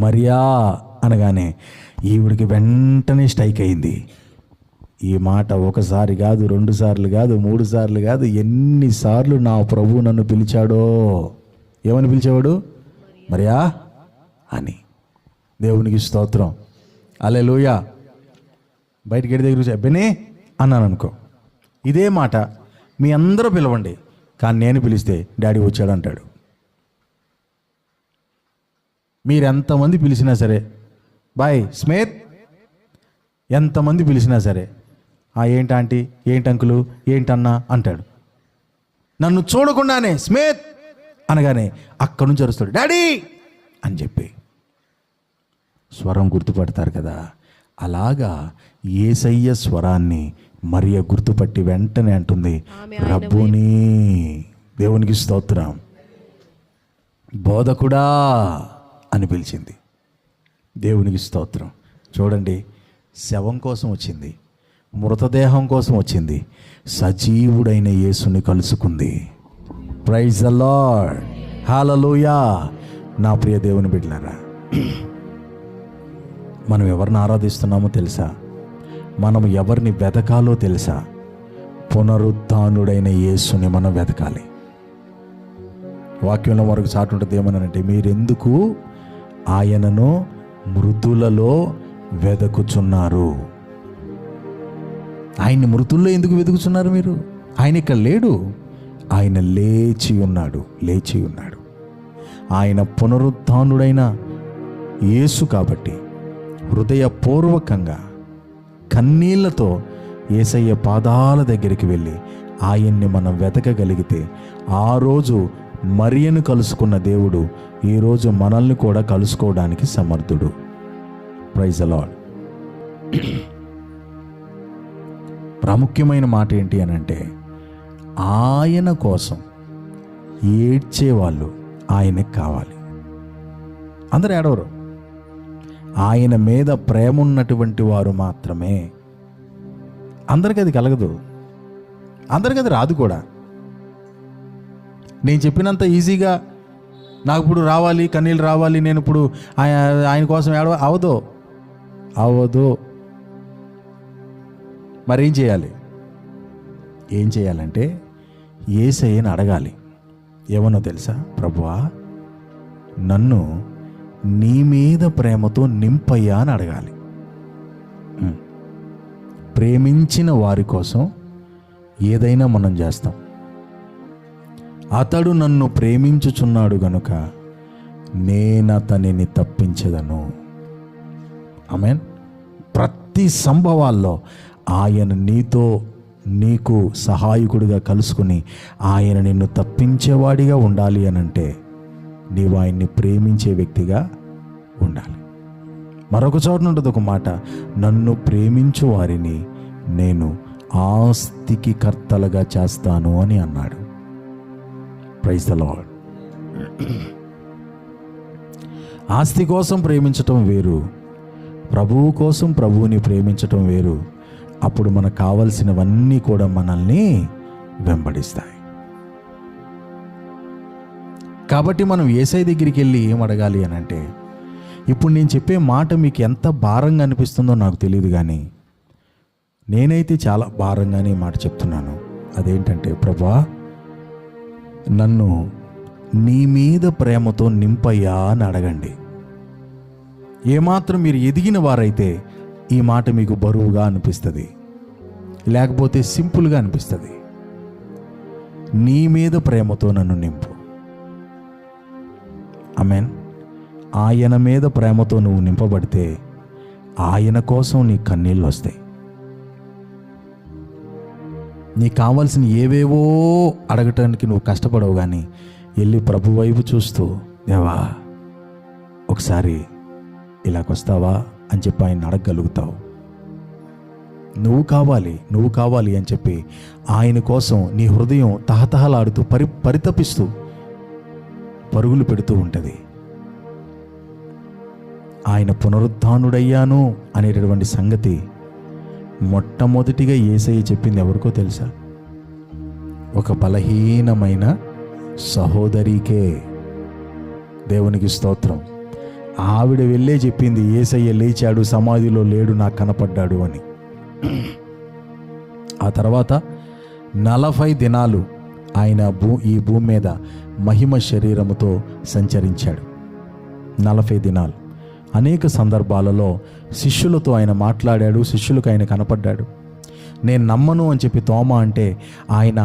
మరియా అనగానే ఈవిడికి వెంటనే స్ట్రైక్ అయింది. ఈ మాట ఒకసారి కాదు, 2 సార్లు కాదు, 3 సార్లు కాదు, ఎన్నిసార్లు నా ప్రభువు నన్ను పిలిచాడో. ఏమని పిలిచేవాడు? మరియా అని. దేవునికి స్తోత్రం, హల్లెలూయా. బయట గేట్ దగ్గర కూర్చో అబ్బేనే అన్నాను అనుకో, ఇదే మాట మీ అందరూ పిలవండి, కానీ నేను పిలిస్తే డాడీ వచ్చాడు అంటాడు. మీరెంతమంది పిలిచినా సరే, బాయ్ స్మిత్ ఎంతమంది పిలిచినా సరే, ఏంటి ఆంటీ, ఏంటి అంకులు, ఏంటన్నా అంటాడు. నన్ను చూడకుండానే స్మిత్ అనగానే అక్కడి నుంచి అరుస్తాడు డాడీ అని చెప్పి. స్వరం గుర్తుపడతారు కదా, అలాగా యేసయ్య స్వరాన్ని మరియ గుర్తుపట్టి వెంటనే అంటుంది రబ్బూని. దేవునికి స్తోత్రం. బోధకుడా అని పిలిచింది. దేవునికి స్తోత్రం. చూడండి, శవం కోసం వచ్చింది, మృతదేహం కోసం వచ్చింది, సజీవుడైన యేసుని కలుసుకుంది. ప్రైజ్ ద లార్డ్, హల్లెలూయా. నా ప్రియ దేవుని బిడ్డలారా, మనం ఎవరిని ఆరాధిస్తున్నామో తెలుసా? మనం ఎవరిని వెతకాలో తెలుసా? పునరుత్థానుడైన యేసుని మనం వెతకాలి. వాక్యంలో మరొక చాటు ఉంటుంది, ఏమన్నానంటే మీరెందుకు ఆయనను మృతులలో వెతుకుచున్నారు? ఆయన్ని మృతుల్లో ఎందుకు వెతుకుచున్నారు మీరు? ఆయన ఇక్కడ లేడు, ఆయన లేచి ఉన్నాడు, లేచి ఉన్నాడు. ఆయన పునరుత్థానుడైన యేసు కాబట్టి హృదయపూర్వకంగా కన్నీళ్లతో యేసయ్య పాదాల దగ్గరికి వెళ్ళి ఆయన్ని మనం వెతకగలిగితే, ఆ రోజు మరియను కలుసుకున్న దేవుడు ఈరోజు మనల్ని కూడా కలుసుకోవడానికి సమర్థుడు. Praise the Lord. ప్రాముఖ్యమైన మాట ఏంటి అని అంటే, ఆయన కోసం ఏడ్చేవాళ్ళు ఆయనకి కావాలి. అందరూ ఏడవరు. ఆయన మీద ప్రేమ ఉన్నటువంటి వారు మాత్రమే. అందరికీ అది కలగదు, అందరికీ అది రాదు కూడా. నేను చెప్పినంత ఈజీగా నాకు ఇప్పుడు రావాలి, కన్నీళ్ళు రావాలి, నేను ఇప్పుడు ఆయన కోసం అవదు. మరేం చేయాలి? ఏం చేయాలంటే యేసయ్యని అడగాలి. ఏమన్నా తెలుసా? ప్రభువా, నన్ను నీ మీద ప్రేమతో నింపయ్యా అని అడగాలి. ప్రేమించిన వారి కోసం ఏదైనా మనం చేస్తాం. అతడు నన్ను ప్రేమించుచున్నాడు గనుక నేనతనిని తప్పించెదను. ఆమేన్. ప్రతి సంభవాల్లో ఆయన నీకు సహాయకుడిగా కలుసుకుని ఆయన నిన్ను తప్పించేవాడిగా ఉండాలి అనంటే నీవు ఆయన్ని ప్రేమించే వ్యక్తిగా ఉండాలి. మరొక చోట ఉంటుంది ఒక మాట, నన్ను ప్రేమించు వారిని నేను ఆస్తికి కర్తలుగా చేస్తాను అని అన్నాడు. Praise the Lord. ఆస్తి కోసం ప్రేమించటం వేరు, ప్రభువు కోసం ప్రభువుని ప్రేమించటం వేరు. అప్పుడు మనకు కావలసినవన్నీ కూడా మనల్ని వెంబడిస్తాయి. కాబట్టి మనం యేసయ్య దగ్గరికి వెళ్ళి ఏం అడగాలి అని అంటే, ఇప్పుడు నేను చెప్పే మాట మీకు ఎంత భారంగా అనిపిస్తుందో నాకు తెలియదు, కానీ నేనైతే చాలా భారంగానే మాట చెప్తున్నాను. అదేంటంటే, ప్రభువా, నన్ను నీ మీద ప్రేమతో నింపయ్యా అని అడగండి. ఏమాత్రం మీరు ఎదిగిన వారైతే ఈ మాట మీకు బరువుగా అనిపిస్తుంది, లేకపోతే సింపుల్గా అనిపిస్తుంది. నీ మీద ప్రేమతో నన్ను నింపు. ఆమేన్. ఆయన మీద ప్రేమతో నువ్వు నింపబడితే ఆయన కోసం నీ కన్నీళ్ళు వస్తాయి. నీకు కావాల్సిన ఏవేవో అడగటానికి నువ్వు కష్టపడవు, కానీ వెళ్ళి ప్రభు వైపు చూస్తూ, దేవా ఒకసారి ఇలాగొస్తావా అని చెప్పి ఆయన అడగగలుగుతావు. నువ్వు కావాలి అని చెప్పి ఆయన కోసం నీ హృదయం తహతహలాడుతూ పరితపిస్తూ పరుగులు పెడుతూ ఉంటుంది. ఆయన పునరుద్ధానుడయ్యాను అనేటటువంటి సంగతి మొట్టమొదటిగా యేసయ్య చెప్పింది ఎవరికో తెలుసా? ఒక బలహీనమైన సహోదరికే. దేవునికి స్తోత్రం. ఆవిడ వెళ్ళే చెప్పింది, యేసయ్య లేచాడు, సమాధిలో లేడు, నాకు కనపడ్డాడు అని. ఆ తర్వాత 40 దినాలు ఆయన ఈ భూమి మీద మహిమ శరీరముతో సంచరించాడు. 40 దినాలు. అనేక సందర్భాలలో శిష్యులతో ఆయన మాట్లాడాడు, శిష్యులకు ఆయన కనపడ్డాడు. నేను నమ్మను అని చెప్పి తోమా అంటే, ఆయన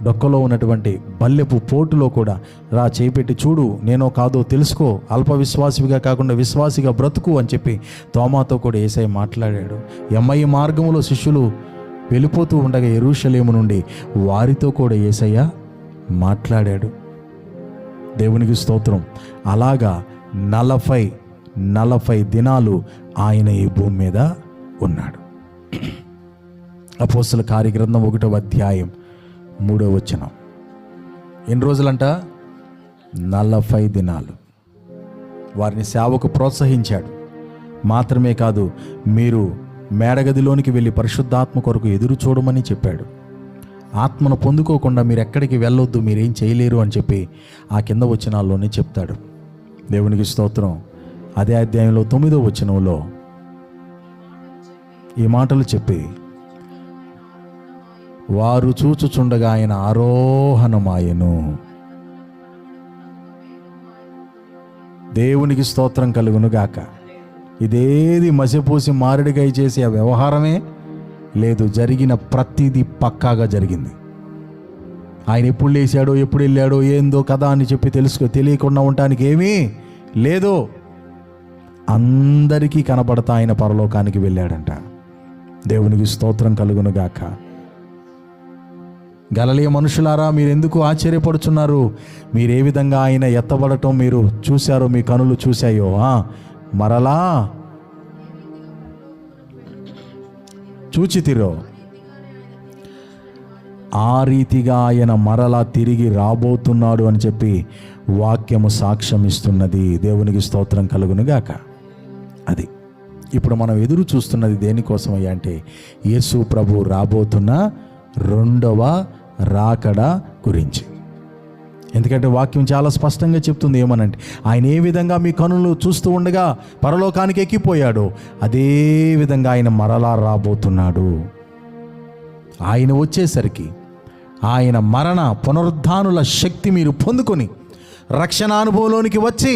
డొక్కలో ఉన్నటువంటి బల్లెపు పోటులో కూడా రా చేపెట్టి చూడు, నేనో కాదో తెలుసుకో, అల్ప విశ్వాసిగా కాకుండా విశ్వాసిగా బ్రతుకు అని చెప్పి తోమాతో కూడా యేసయ్య మాట్లాడాడు. ఎమ్మయి మార్గములో శిష్యులు వెళ్ళిపోతూ ఉండగా యెరూషలేము నుండి వారితో కూడా యేసయ్య మాట్లాడాడు. దేవునికి స్తోత్రం. అలాగా 40 దినాలు ఆయన ఈ భూమి మీద ఉన్నాడు. అపోస్తల కార్యగ్రంథం 1వ అధ్యాయం 3వ వచనం. ఎన్ని రోజులంట? 40 దినాలు వారిని సేవకు ప్రోత్సహించాడు. మాత్రమే కాదు, మీరు మేడగదిలోనికి వెళ్ళి పరిశుద్ధాత్మ కొరకు ఎదురు చూడమని చెప్పాడు. ఆత్మను పొందుకోకుండా మీరు ఎక్కడికి వెళ్ళొద్దు, మీరేం చేయలేరు అని చెప్పి ఆ కింద వచనాల్లోనే చెప్తాడు. దేవునికి స్తోత్రం. అదే అధ్యాయంలో 9వ వచనంలో ఈ మాటలు చెప్పి, వారు చూచుచుండగా ఆయన ఆరోహణమాయెను. దేవునికి స్తోత్రం కలుగును గాక. ఇదేది మసిపూసి మారేడుకాయ చేసే ఆ వ్యవహారమే లేదు. జరిగిన ప్రతిదీ పక్కాగా జరిగింది. ఆయన ఎప్పుడు లేచాడో, ఎప్పుడు వెళ్ళాడో, ఏందో కదా అని చెప్పి తెలియకుండా ఉండటానికి ఏమీ లేదు. అందరికీ కనబడతా ఆయన పరలోకానికి వెళ్ళాడంట. దేవునికి స్తోత్రం కలుగును గాక. గలిలయ మనుషులారా, మీరెందుకు ఆశ్చర్యపడుచున్నారు? మీరే విధంగా ఆయన ఎత్తబడటం మీరు చూశారో, మీ కనులు చూశాయో, మరలా చూచితిరో, ఆ రీతిగా ఆయన మరలా తిరిగి రాబోతున్నాడు అని చెప్పి వాక్యము సాక్ష్యం ఇస్తున్నది. దేవునికి స్తోత్రం కలుగును గాక. అది ఇప్పుడు మనం ఎదురు చూస్తున్నది దేనికోసమయ్యా అంటే, యేసు ప్రభు రాబోతున్న 2వ రాకడ గురించి. ఎందుకంటే వాక్యం చాలా స్పష్టంగా చెప్తుంది ఏమనంటే, ఆయన ఏ విధంగా మీ కనులు చూస్తూ ఉండగా పరలోకానికి ఎక్కిపోయాడో, అదే విధంగా ఆయన మరలా రాబోతున్నాడు. ఆయన వచ్చేసరికి ఆయన మరణ పునరుద్ధానుల శక్తి మీరు పొందుకొని రక్షణ అనుభవంలోనికి వచ్చి,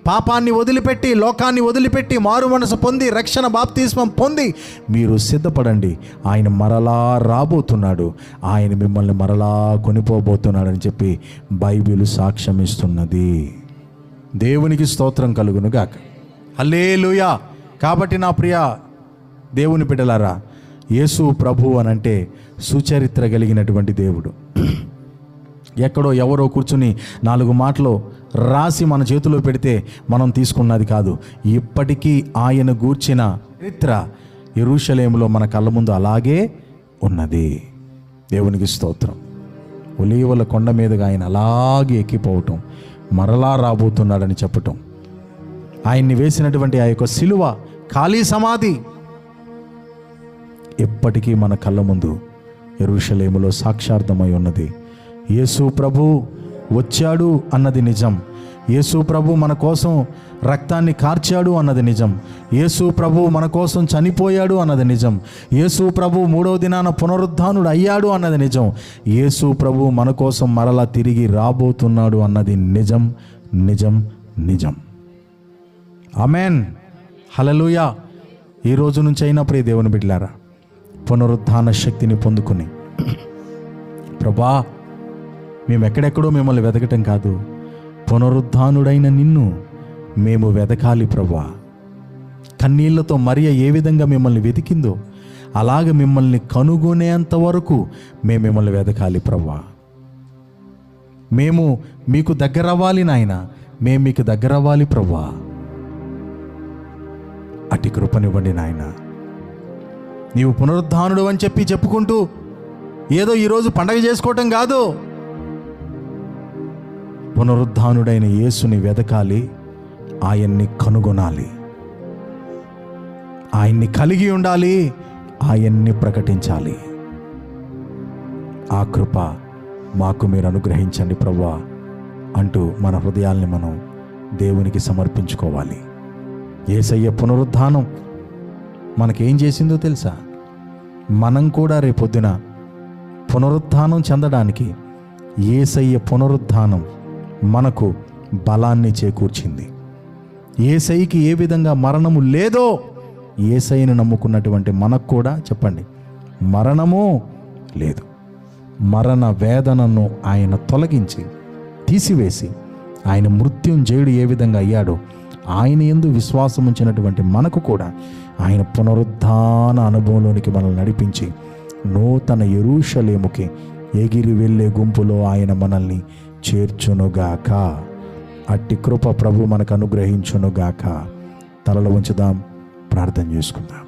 పాపాన్ని వదిలిపెట్టి, లోకాన్ని వదిలిపెట్టి, మారు మనసు పొంది, రక్షణ బాప్తిస్మం పొంది మీరు సిద్ధపడండి. ఆయన మరలా రాబోతున్నాడు. ఆయన మిమ్మల్ని మరలా కొనిపోబోతున్నాడు అని చెప్పి బైబిల్ సాక్ష్యం ఇస్తున్నది. దేవునికి స్తోత్రం కలుగును గాక. హల్లెలూయా. కాబట్టి నా ప్రియ దేవుని బిడ్డలారా, యేసు ప్రభు అనంటే సుచరిత్ర కలిగినటువంటి దేవుడు. ఎక్కడో ఎవరో కూర్చుని 4 మాటలు రాసి మన చేతిలో పెడితే మనం తీసుకున్నది కాదు. ఇప్పటికీ ఆయన గూర్చిన చరిత్ర యెరూషలేములో మన కళ్ళ ముందు అలాగే ఉన్నది. దేవునికి స్తోత్రం. ఒలీవల కొండ మీదుగా ఆయన అలాగే ఎక్కిపోవటం, మరలా రాబోతున్నాడని చెప్పటం, ఆయన్ని వేసినటువంటి ఆ యొక్క శిలువ, ఖాళీ సమాధి ఎప్పటికీ మన కళ్ళ ముందు యెరూషలేములో సాక్షార్థమై ఉన్నది. యేసు ప్రభు వచ్చాడు అన్నది నిజం. యేసు ప్రభు మన కోసం రక్తాన్ని కార్చాడు అన్నది నిజం. యేసు ప్రభు మన కోసం చనిపోయాడు అన్నది నిజం. యేసు ప్రభు 3వ దినాన పునరుద్ధానుడు అయ్యాడు అన్నది నిజం. యేసు ప్రభు మన కోసం మరలా తిరిగి రాబోతున్నాడు అన్నది నిజం, నిజం, నిజం. ఆమేన్. హల్లెలూయా. ఈ రోజు నుంచి అయినా ప్రియ దేవుని బిడ్డలారా, పునరుద్ధాన శక్తిని పొందుకుని, ప్రభా మేము ఎక్కడెక్కడో మిమ్మల్ని వెతకటం కాదు, పునరుద్ధానుడైన నిన్ను మేము వెతకాలి ప్రభా. కన్నీళ్లతో మరియ ఏ విధంగా మిమ్మల్ని వెతికిందో అలాగే మిమ్మల్ని కనుగొనేంత వరకు మేము మిమ్మల్ని వెతకాలి ప్రభా. మేము మీకు దగ్గర అవ్వాలి నాయన, మేము మీకు దగ్గర అవ్వాలి ప్రభా. అట్టి కృపనివ్వండి నాయన. నీవు పునరుద్ధానుడు అని చెప్పి చెప్పుకుంటూ ఏదో ఈరోజు పండగ చేసుకోవటం కాదు. పునరుద్ధానుడైన యేసుని వెదకాలి, ఆయన్ని కనుగొనాలి, ఆయన్ని కలిగి ఉండాలి, ఆయన్ని ప్రకటించాలి. ఆ కృప మాకు మీరు అనుగ్రహించండి ప్రభువా అంటూ మన హృదయాల్ని మనం దేవునికి సమర్పించుకోవాలి. యేసయ్య పునరుద్ధానం మనకేం చేసిందో తెలుసా? మనం కూడా రేపొద్దున పునరుద్ధానం చెందడానికి యేసయ్య పునరుద్ధానం మనకు బలాన్ని చేకూర్చింది. యేసయ్యకి ఏ విధంగా మరణము లేదో, యేసయ్యను నమ్ముకున్నటువంటి మనకు కూడా చెప్పండి, మరణము లేదు. మరణ వేదనను ఆయన తొలగించి తీసివేసి, ఆయన మృత్యుంజయుడు ఏ విధంగా అయ్యాడో, ఆయన యందు విశ్వాసం ఉంచినటువంటి మనకు కూడా ఆయన పునరుద్ధాన అనుభవంలోనికి మనల్ని నడిపించి నూతన యెరూషలేముకి ఎగిరి వెళ్ళే గుంపులో ఆయన మనల్ని చేర్చునుగాక. అట్టి కృప ప్రభు మనకు అనుగ్రహించునుగాక. తలలో ఉంచుదాం, ప్రార్థన చేసుకుందాం.